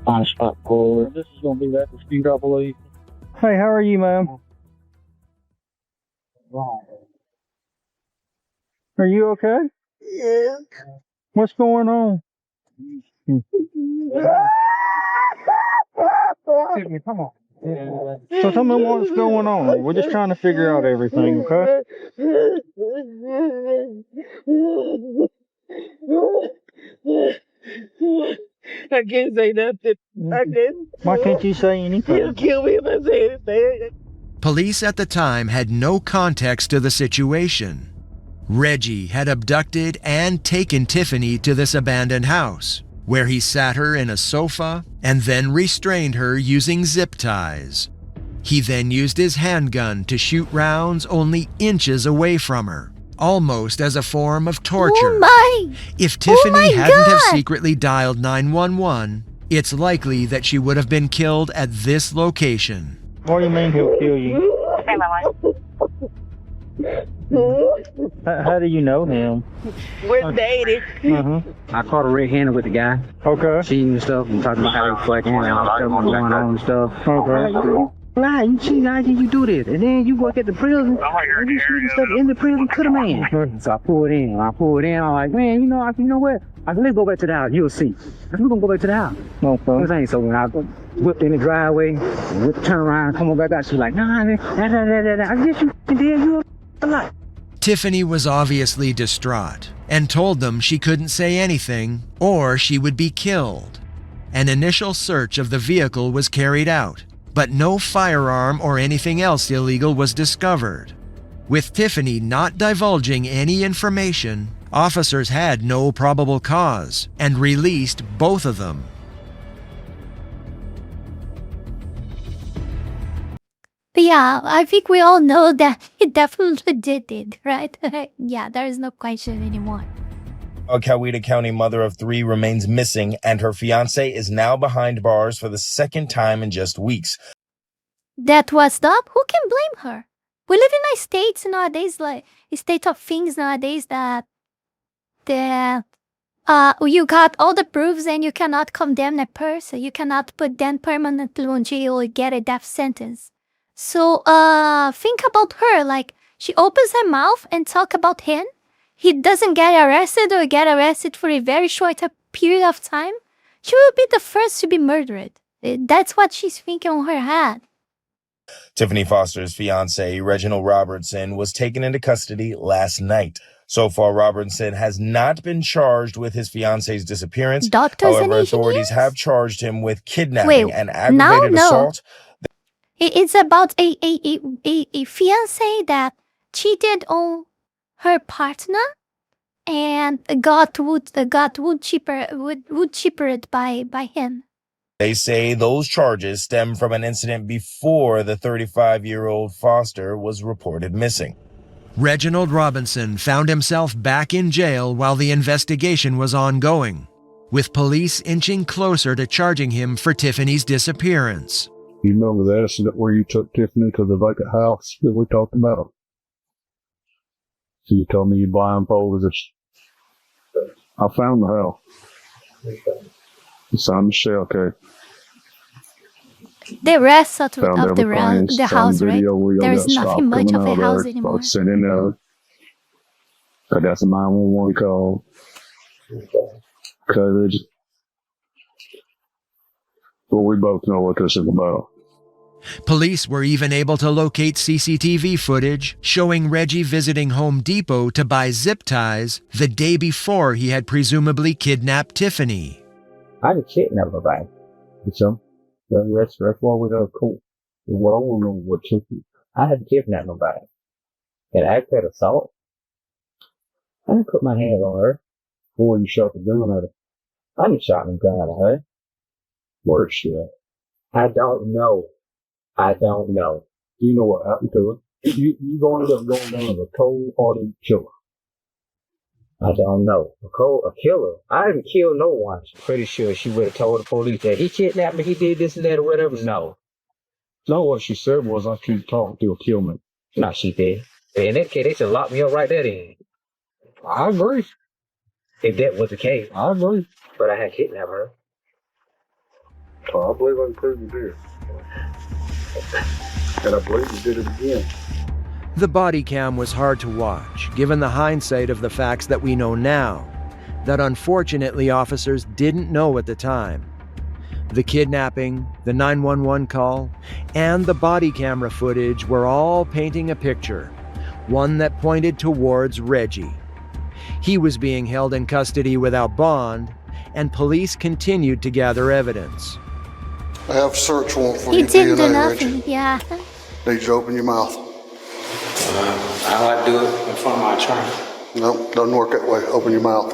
Speaker 3: On the spot forward. This is going to be that dispute, I believe.
Speaker 2: Hey, how are you, ma'am? Are you okay?
Speaker 7: Yeah.
Speaker 2: What's going on?
Speaker 3: Tiffany, come on.
Speaker 2: So tell me what's going on. We're just trying to figure out everything, okay?
Speaker 7: I can't say nothing. I can't.
Speaker 2: Why can't you say anything?
Speaker 7: He'll kill me if I say anything.
Speaker 5: Police at the time had no context to the situation. Reggie had abducted and taken Tiffany to this abandoned house, where he sat her in a sofa and then restrained her using zip ties. He then used his handgun to shoot rounds only inches away from her, almost as a form of torture.
Speaker 1: Oh my!
Speaker 5: If Tiffany hadn't have
Speaker 1: God!
Speaker 5: secretly dialed 911, it's likely that she would have been killed at this location.
Speaker 2: What do you mean he'll kill you?
Speaker 9: Okay, my wife.
Speaker 2: How do you know him?
Speaker 7: We're dating.
Speaker 3: I caught her red-handed with the guy.
Speaker 2: Okay.
Speaker 3: Cheating and stuff and talking about how he fucking and all stuff going on and stuff.
Speaker 2: Okay.
Speaker 3: Nah, you cheat, how can you do this? And then you work at the prison, and you shooting stuff in the prison to the man. So I pulled in. I'm like, man, you know what? I said, let's go back to the house. You'll see. We're gonna go back to the house.
Speaker 2: Okay.
Speaker 3: So when I whipped in the driveway, turn around, come on back out, she's like, nah, man, I guess you did. You a lot.
Speaker 5: Tiffany was obviously distraught and told them she couldn't say anything or she would be killed. An initial search of the vehicle was carried out, but no firearm or anything else illegal was discovered. With Tiffany not divulging any information, officers had no probable cause and released both of them.
Speaker 1: But yeah, I think we all know that he definitely did it, right? Yeah, there is no question anymore.
Speaker 19: A Coweta County mother of 3 remains missing, and her fiancé is now behind bars for the second time in just weeks.
Speaker 1: That was up. Who can blame her? We live in a state nowadays, like a state of things nowadays that you got all the proofs and you cannot condemn a person. You cannot put them permanently in jail or get a death sentence. So think about her. Like, she opens her mouth and talk about him. He doesn't get arrested or get arrested for a very short period of time. She will be the first to be murdered. That's what she's thinking on her head.
Speaker 19: Tiffany Foster's fiancé, Reginald Robertson, was taken into custody last night. So far, Robertson has not been charged with his fiancé's disappearance.
Speaker 1: Doctors
Speaker 19: However,
Speaker 1: and
Speaker 19: authorities have charged him with kidnapping and aggravated
Speaker 1: no.
Speaker 19: assault.
Speaker 1: It's about a fiancé that cheated on her partner and got woodchippered by him.
Speaker 19: They say those charges stem from an incident before the 35-year-old Foster was reported missing.
Speaker 5: Reginald Robinson found himself back in jail while the investigation was ongoing, with police inching closer to charging him for Tiffany's disappearance.
Speaker 4: You remember the accident where you took Tiffany to the vacant house that we talked about? So you told me you blindfolded us. I found the house. It's on the shell case.
Speaker 1: The rest of
Speaker 4: Found
Speaker 1: the house, right? There is nothing much of a house anymore.
Speaker 4: Sent in there. So that's a 911 call. Coverage. Well, we both know what this is about.
Speaker 5: Police were even able to locate CCTV footage showing Reggie visiting Home Depot to buy zip ties the day before he had presumably kidnapped Tiffany.
Speaker 3: I didn't kidnap nobody. So that's why we got cool. Well, I don't know what took you. I hadn't kidnapped nobody. And aggravated assault. I didn't put my hand on her before you shot the gun at her. I didn't shot the gun at her.
Speaker 14: Word shit. I don't know. I don't know. You know what happened to her? You gonna end up going down a cold-hearted killer. I don't know. A killer? I didn't kill no one. Pretty sure she would have told the police that he kidnapped me, he did this and that or whatever. No, what she said was I keep talking to a kill me. No, she did. In that case, they should lock me up right there then. I agree. If that was the case. I agree. But I had kidnapped her. So I believe I can prove you did. And I believe you did it again.
Speaker 5: The body cam was hard to watch, given the hindsight of the facts that we know now, that unfortunately officers didn't know at the time. The kidnapping, the 911 call, and the body camera footage were all painting a picture, one that pointed towards Reggie. He was being held in custody without bond, and police continued to gather evidence.
Speaker 4: I have a search warrant for
Speaker 1: He
Speaker 4: your
Speaker 1: didn't do
Speaker 4: DNA,
Speaker 1: nothing,
Speaker 4: Reggie.
Speaker 1: yeah.
Speaker 4: Need you to open your mouth.
Speaker 13: I like to do it in front of my attorney.
Speaker 4: Nope, doesn't work that way. Open your mouth.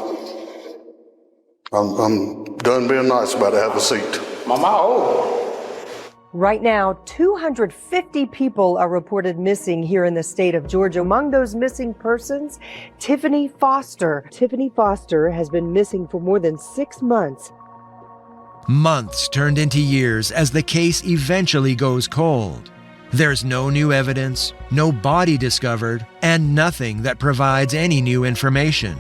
Speaker 4: I'm done being nice about it. Have a seat.
Speaker 13: Mama, oh.
Speaker 20: Right now, 250 people are reported missing here in the state of Georgia. Among those missing persons, Tiffany Foster. Tiffany Foster has been missing for more than 6 months.
Speaker 5: Months turned into years as the case eventually goes cold. There's no new evidence, no body discovered, and nothing that provides any new information.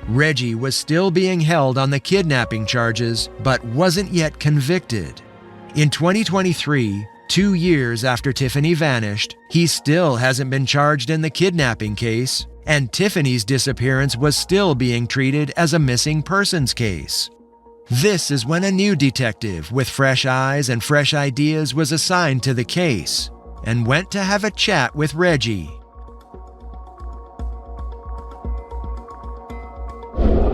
Speaker 5: Reggie was still being held on the kidnapping charges, but wasn't yet convicted. In 2023, 2 years after Tiffany vanished, he still hasn't been charged in the kidnapping case, and Tiffany's disappearance was still being treated as a missing persons case. This is when a new detective with fresh eyes and fresh ideas was assigned to the case and went to have a chat with Reggie.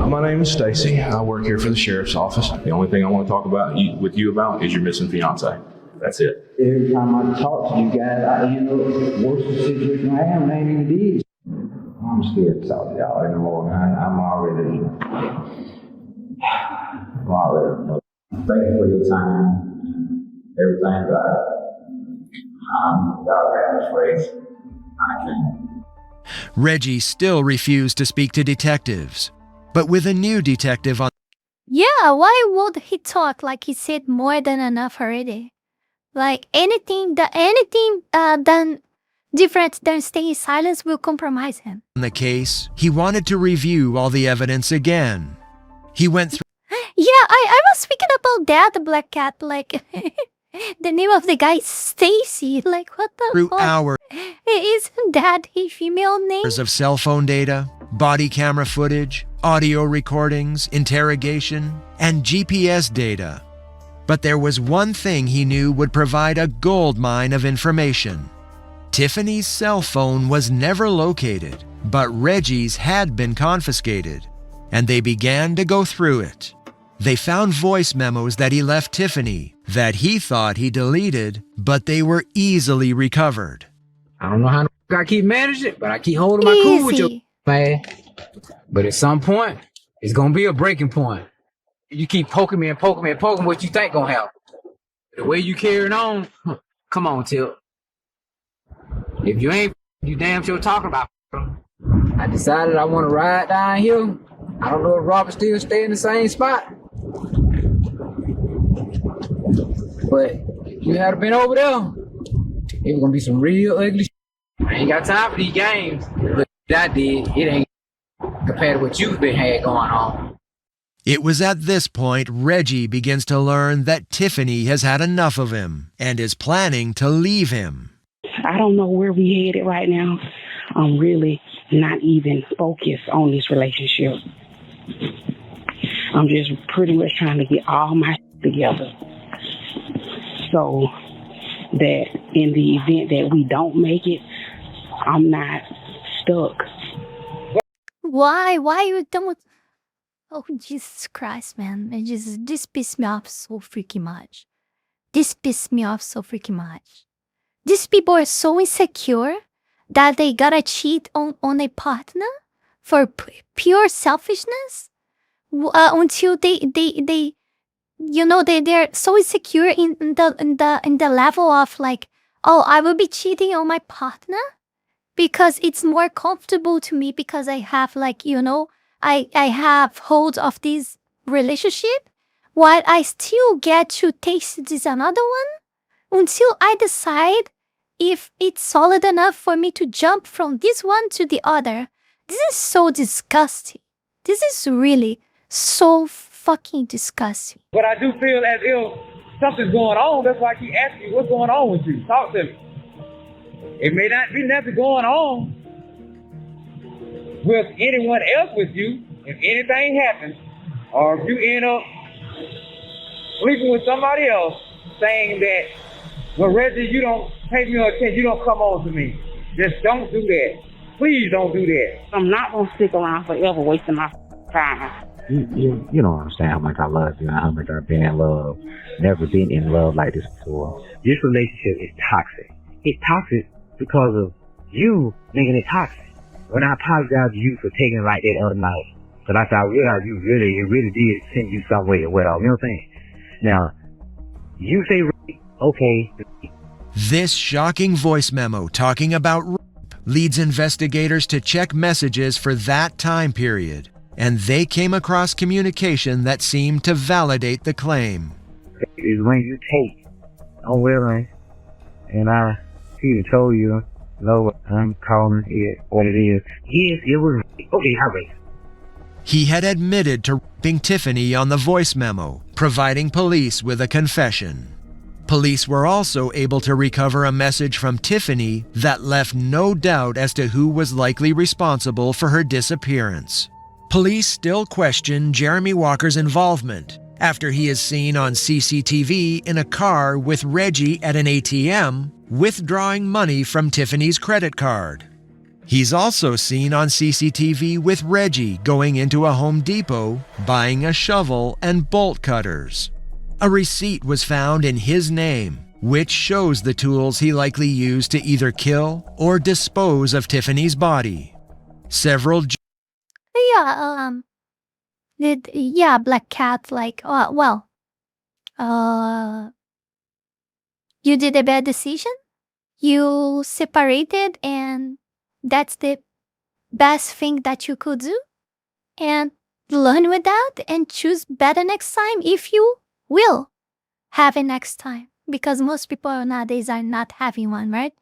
Speaker 21: My name is Stacy. I work here for the sheriff's office. The only thing I want to talk with you about is your missing fiance. That's it.
Speaker 13: Every time I talk to you guys, I end up worse in the situation I am, and I ain't even did. I'm scared to talk to y'all anymore. I'm already. Thank you for your time. Everything, God. Y'all have this race. I can't.
Speaker 5: Reggie still refused to speak to detectives, but with a new detective on.
Speaker 1: Yeah, why would he talk like he said more than enough already? Like anything done different than staying silent will compromise him.
Speaker 5: The case, he wanted to review all the evidence again. He went through.
Speaker 1: Yeah, I was speaking about that, the black cat, like the name of the guy is Stacy. Like what the
Speaker 5: through
Speaker 1: fuck?
Speaker 5: hours
Speaker 1: Isn't that a female name?
Speaker 5: of cell phone data, body camera footage, audio recordings, interrogation, and GPS data. But there was one thing he knew would provide a goldmine of information. Tiffany's cell phone was never located, but Reggie's had been confiscated, and they began to go through it. They found voice memos that he left Tiffany that he thought he deleted, but they were easily recovered.
Speaker 17: I don't know how I keep managing it, but I keep holding my cool with you, man. But at some point, it's gonna be a breaking point. You keep poking me and poking me and poking what you think gonna happen. The way you carrying on, come on, Tip. If you ain't, you damn sure talking about. I decided I want to ride down here. I don't know if Robert still stay in the same spot. But if you had been over there, it was gonna be some real ugly shit. I ain't got time for these games. But I did, it ain't compared to what you've been had going on.
Speaker 5: It was at this point Reggie begins to learn that Tiffany has had enough of him and is planning to leave him.
Speaker 6: I don't know where we headed right now. I'm really not even focused on this relationship. I'm just pretty much trying to get all my together so that in the event that we don't make it, I'm not stuck.
Speaker 1: Why you don't? Oh, Jesus Christ, man. This pissed me off so freaking much. These people are so insecure that they gotta cheat on a partner for pure selfishness until they they're so insecure in the level of like, oh, I will be cheating on my partner because it's more comfortable to me because I have like, I have hold of this relationship, while I still get to taste this another one until I decide if it's solid enough for me to jump from this one to the other. This is so disgusting. This is really so fucking disgusting.
Speaker 10: But I do feel as if something's going on. That's why I keep asking you, what's going on with you? Talk to me. It may not be nothing going on with anyone else with you. If anything happens, or if you end up sleeping with somebody else, saying that, well, Reggie, you don't pay me no attention, you don't come on to me. Just don't do that. Please don't do that.
Speaker 6: I'm not going to stick around forever wasting my time.
Speaker 22: You don't understand how much I love you and how much I've been in love. Never been in love like this before. This relationship is toxic. It's toxic because of you making it toxic. When I apologize to you for taking it like that other night, because I realized it really did send you somewhere well. You know what I'm saying? Now, you say, okay.
Speaker 5: This shocking voice memo talking about rape leads investigators to check messages for that time period, and they came across communication that seemed to validate the claim.
Speaker 22: Is when you take unwilling, and I either told you, no, I'm calling it what it is. Yes, it was okay, I raped.
Speaker 5: He had admitted to raping Tiffany on the voice memo, providing police with a confession. Police were also able to recover a message from Tiffany that left no doubt as to who was likely responsible for her disappearance. Police still question Jeremy Walker's involvement after he is seen on CCTV in a car with Reggie at an ATM withdrawing money from Tiffany's credit card. He's also seen on CCTV with Reggie going into a Home Depot buying a shovel and bolt cutters. A receipt was found in his name, which shows the tools he likely used to either kill or dispose of Tiffany's body. Several
Speaker 1: Black Cat, like, you did a bad decision. You separated, and that's the best thing that you could do. And learn with that and choose better next time if you will have it next time. Because most people nowadays are not having one, right?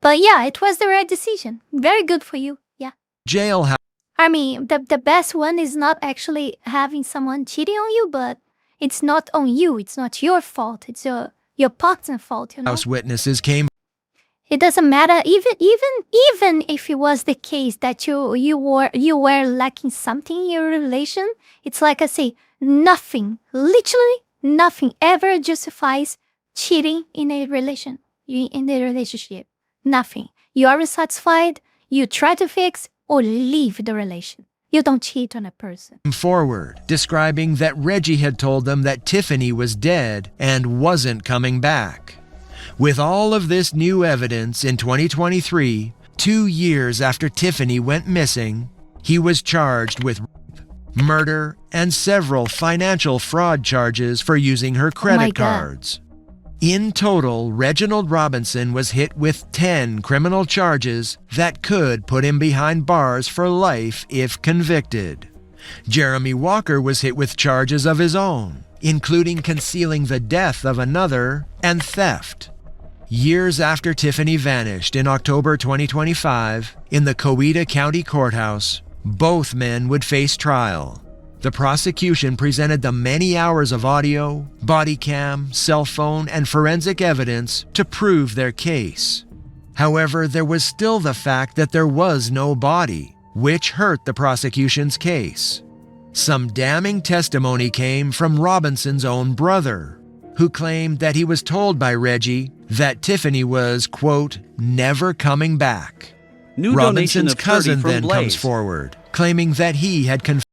Speaker 1: But yeah, it was the right decision. Very good for you. Yeah.
Speaker 5: Jailhouse.
Speaker 1: I mean, the best one is not actually having someone cheating on you, but it's not on you. It's not your fault. It's your partner's fault,
Speaker 5: House witnesses came.
Speaker 1: It doesn't matter. Even if it was the case that you were lacking something in your relation, it's like I say, nothing, literally nothing ever justifies cheating in a relationship. Nothing. You are unsatisfied, you try to fix or leave the relation. You don't cheat on a person.
Speaker 5: Forward, describing that Reggie had told them that Tiffany was dead and wasn't coming back. With all of this new evidence in 2023, 2 years after Tiffany went missing, he was charged with rape, murder, and several financial fraud charges for using her credit cards. In total, Reginald Robinson was hit with 10 criminal charges that could put him behind bars for life if convicted. Jeremy Walker was hit with charges of his own, including concealing the death of another and theft. Years after Tiffany vanished in October 2025 in the Coweta County Courthouse, both men would face trial. The prosecution presented the many hours of audio, body cam, cell phone, and forensic evidence to prove their case. However, there was still the fact that there was no body, which hurt the prosecution's case. Some damning testimony came from Robinson's own brother, who claimed that he was told by Reggie that Tiffany was, quote, never coming back. Robinson's cousin then comes forward, claiming that he had confessed.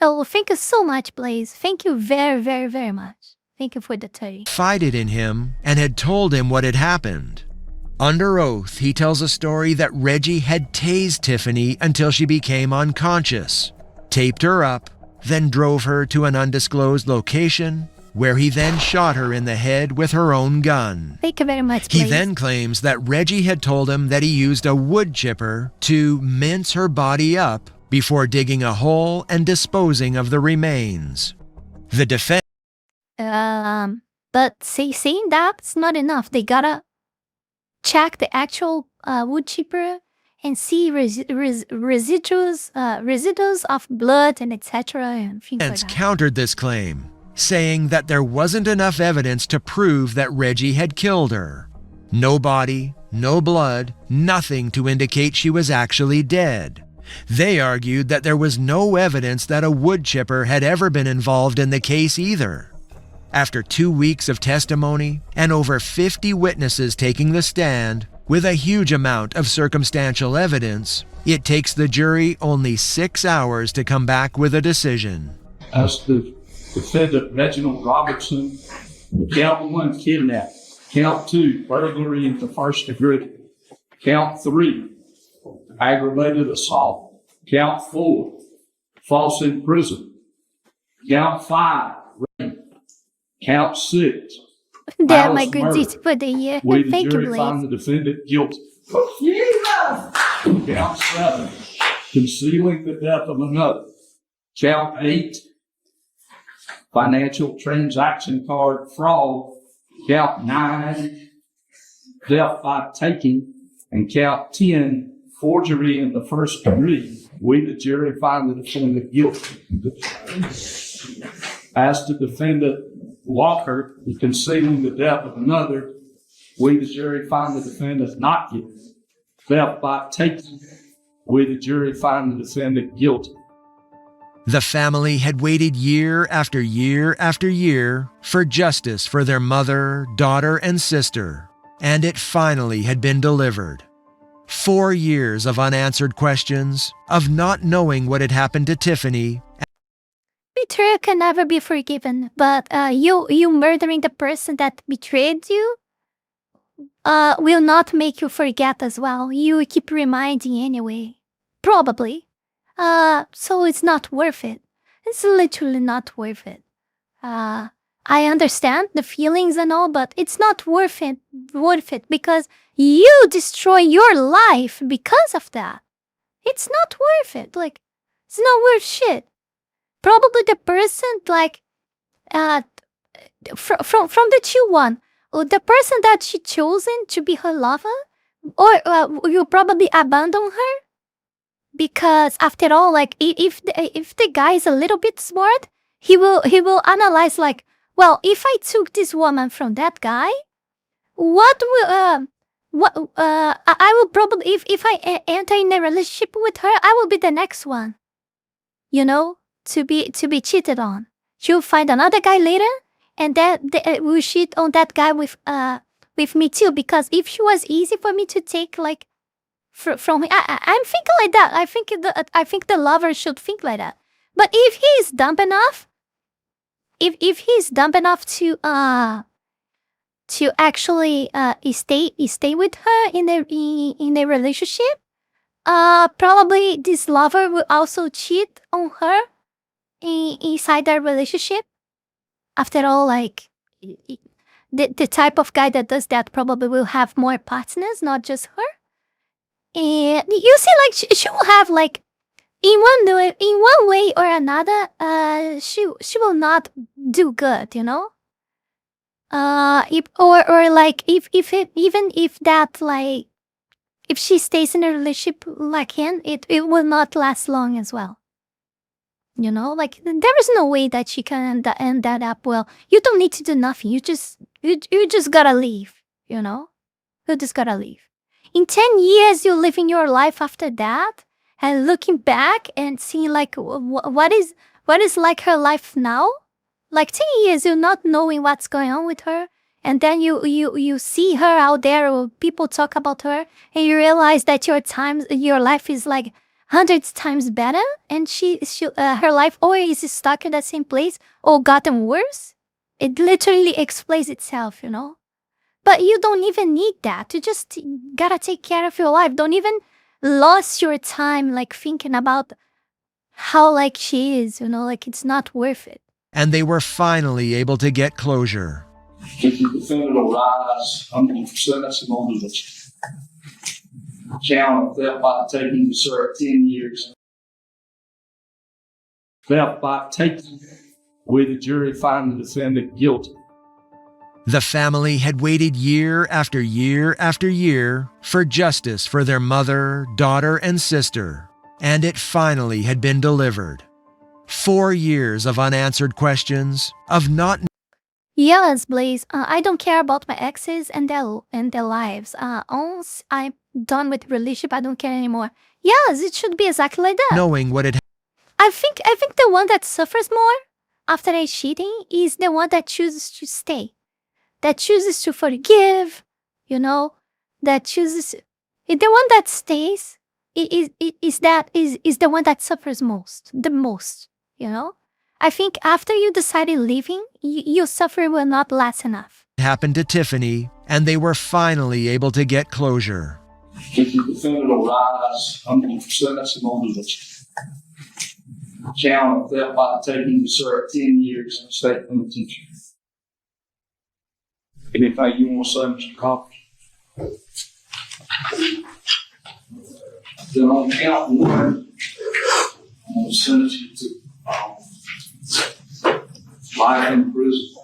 Speaker 1: Oh, thank you so much, Blaze. Thank you very, very, very much. Thank you for the 30.
Speaker 5: Confided in him and had told him what had happened. Under oath, he tells a story that Reggie had tased Tiffany until she became unconscious, taped her up, then drove her to an undisclosed location, where he then shot her in the head with her own gun.
Speaker 1: Thank you very much,
Speaker 5: He
Speaker 1: please.
Speaker 5: then claims that Reggie had told him that he used a wood chipper to mince her body up before digging a hole and disposing of the remains. The defense.
Speaker 1: But saying that's not enough. They gotta check the actual wood chipper and see residues of blood and etc. and things like that.
Speaker 5: Countered this claim, saying that there wasn't enough evidence to prove that Reggie had killed her. No body, no blood, nothing to indicate she was actually dead. They argued that there was no evidence that a wood chipper had ever been involved in the case either. After 2 weeks of testimony and over 50 witnesses taking the stand, with a huge amount of circumstantial evidence, it takes the jury only 6 hours to come back with a decision.
Speaker 12: As the defendant Reginald Robertson, count 1, kidnap. Count 2, burglary in the first degree. Count 3, aggravated assault. Count 4, false imprisonment. Count 5, rape. Count 6,
Speaker 1: Damn, my good
Speaker 12: murder.
Speaker 1: deeds for the year.
Speaker 12: We, the
Speaker 1: Thank you,
Speaker 12: jury,
Speaker 1: Blaze.
Speaker 12: find the defendant guilty. Count 7, concealing the death of another. Count 8, financial transaction card fraud. Count 9, death by taking. And count 10, forgery in the first degree. We, the jury, find the defendant guilty. As to defendant Walker, concealing the death of another, we, the jury, find the defendant not guilty. Theft by taking, we, the jury, find the defendant guilty.
Speaker 5: The family had waited year after year after year for justice for their mother, daughter, and sister, and it finally had been delivered. 4 years of unanswered questions, of not knowing what had happened to Tiffany.
Speaker 1: Betrayal can never be forgiven, but you murdering the person that betrayed you will not make you forget as well. You keep reminding anyway. Probably. So it's not worth it. It's literally not worth it. I understand the feelings and all, but it's not worth it because you destroy your life because of that. It's not worth it. Like, it's not worth shit. Probably the person, like, from the 2-1, the person that she chosen to be her lover, or you probably abandon her, because after all, like, if the guy is a little bit smart, he will analyze, like, well, if I took this woman from that guy, I will probably, if I enter in a relationship with her, I will be the next one, you know, to be cheated on. She'll find another guy later, and then they will cheat on that guy with me too. Because if she was easy for me to take, like, from him, I'm thinking like that. I think the lover should think like that. But if he's dumb enough, if he's dumb enough to actually stay with her in a relationship, probably this lover will also cheat on her inside their relationship. After all, like, the type of guy that does that probably will have more partners, not just her. And you see, like, she will have, like, in one way or another, she will not do good, you know. Even if that, like, if she stays in a relationship like him, it will not last long as well. You know, like, there is no way that she can end that up well. You don't need to do nothing. You just gotta leave, you know? You just gotta leave. In 10 years, you're living your life after that and looking back and seeing, like, what is like her life now? Like, 10 years, you're not knowing what's going on with her. And then you see her out there, or people talk about her, and you realize that your life is, like, hundreds times better, and her life always is stuck in that same place or gotten worse. It literally explains itself, you know. But you don't even need that. You just gotta take care of your life. Don't even lose your time, like, thinking about how, like, she is, you know. Like, it's not worth it.
Speaker 5: and they were finally able to get closure.
Speaker 12: If the defendant will rise under the sentencing on the count of theft by taking to serve 10 years. Theft by taking, with the jury find the defendant guilty.
Speaker 5: The family had waited year after year after year for justice for their mother, daughter, and sister, and it finally had been delivered. 4 years of unanswered questions, of not.
Speaker 1: Yes, Blaze. I don't care about my exes and their lives. Once I'm done with relationship, I don't care anymore. Yes, it should be exactly like that.
Speaker 5: Knowing what it.
Speaker 1: I think the one that suffers more after a cheating is the one that chooses to stay, that chooses to forgive. That chooses. The one that stays is the one that suffers the most. I think after you decided leaving, your suffering will not last enough.
Speaker 5: Happened to Tiffany, and they were finally able to get closure.
Speaker 12: If the defendant will rise under the sentencing on the count of theft by taking to serve 10 years in state penitentiary. Anything you want to say, Mr. Coffey? Then on count 1, I'm going to sentence you to life in prison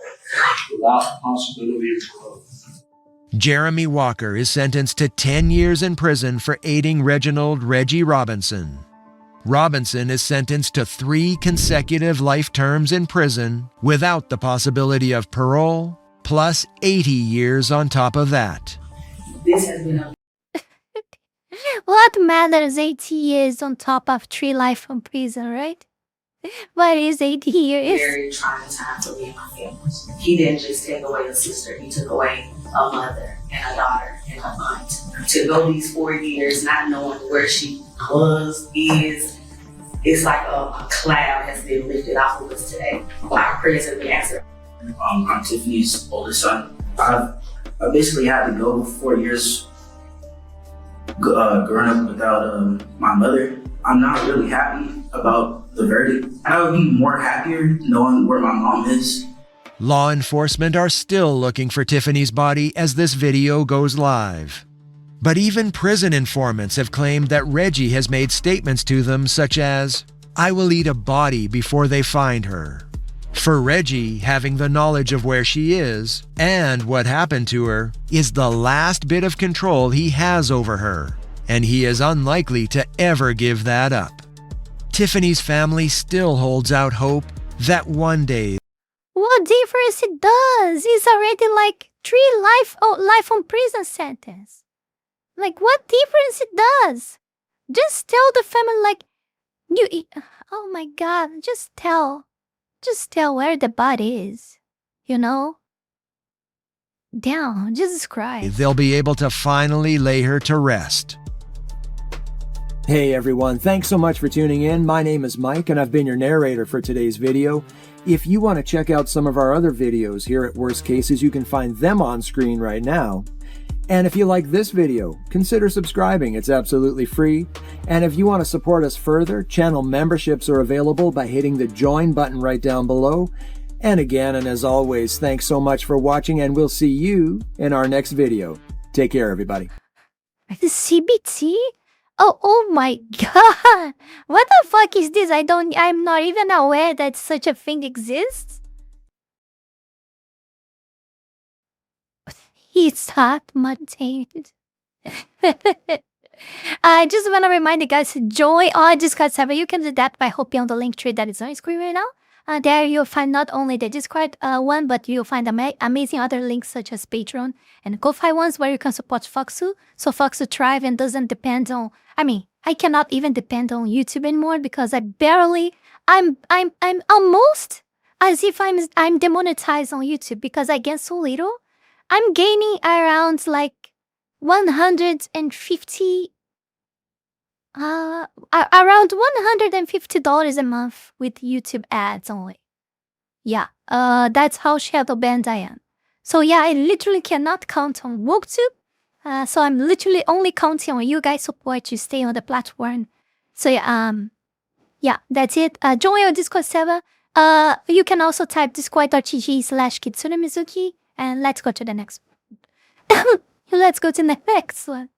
Speaker 12: without the possibility of parole.
Speaker 5: Jeremy Walker is sentenced to 10 years in prison for aiding Reginald Reggie Robinson. Robinson is sentenced to 3 consecutive life terms in prison without the possibility of parole, plus 80 years on top of that.
Speaker 11: This has been a
Speaker 1: What matters 80 years on top of 3 life from prison, right? What is 80 years?
Speaker 11: very trying time for me and my family. He didn't just take away a sister, he took away a mother and a daughter and a aunt. To go these 4 years not knowing where she is, it's like a cloud has been lifted off of us today. Our prayers have been answered.
Speaker 15: I'm Tiffany's oldest son. I basically had to go 4 years growing up without my mother. I'm not really happy about the verdict. I would be more happier knowing where my mom is.
Speaker 5: Law enforcement are still looking for Tiffany's body as this video goes live. But even prison informants have claimed that Reggie has made statements to them such as, "I will eat a body before they find her." For Reggie, having the knowledge of where she is and what happened to her is the last bit of control he has over her, and he is unlikely to ever give that up. Tiffany's family still holds out hope that one day.
Speaker 1: What difference it does? It's already like 3 life on prison sentence. Like, what difference it does? Just tell the family, oh my God, just tell where the body is, Damn, Jesus Christ.
Speaker 5: They'll be able to finally lay her to rest.
Speaker 23: Hey everyone, thanks so much for tuning in. My name is Mike and I've been your narrator for today's video. If you want to check out some of our other videos here at Worst Cases, you can find them on screen right now. And if you like this video, consider subscribing. It's absolutely free. And if you want to support us further, channel memberships are available by hitting the join button right down below. And again, and as always, thanks so much for watching and we'll see you in our next video. Take care, everybody.
Speaker 1: The CBT? Oh my God. What the fuck is this? I'm not even aware that such a thing exists. He's not maintained. I just want to remind you guys to join our Discord server. You can do that by hopping on the link tree that is on screen right now. There you'll find not only the Discord one, but you'll find amazing other links such as Patreon and Ko-Fi ones where you can support Foxu. So Foxu thrive and doesn't depend on. I cannot even depend on YouTube anymore because I'm almost as if I'm demonetized on YouTube because I get so little. I'm gaining around $150 a month with YouTube ads only. Yeah, that's how shadow banned I am. So yeah, I literally cannot count on Wooktube. So I'm literally only counting on you guys' support to stay on the platform. So yeah, that's it. Join our Discord server. You can also type discord.gg/Kitsune Mizuki, and let's go to the next. Let's go to the next one.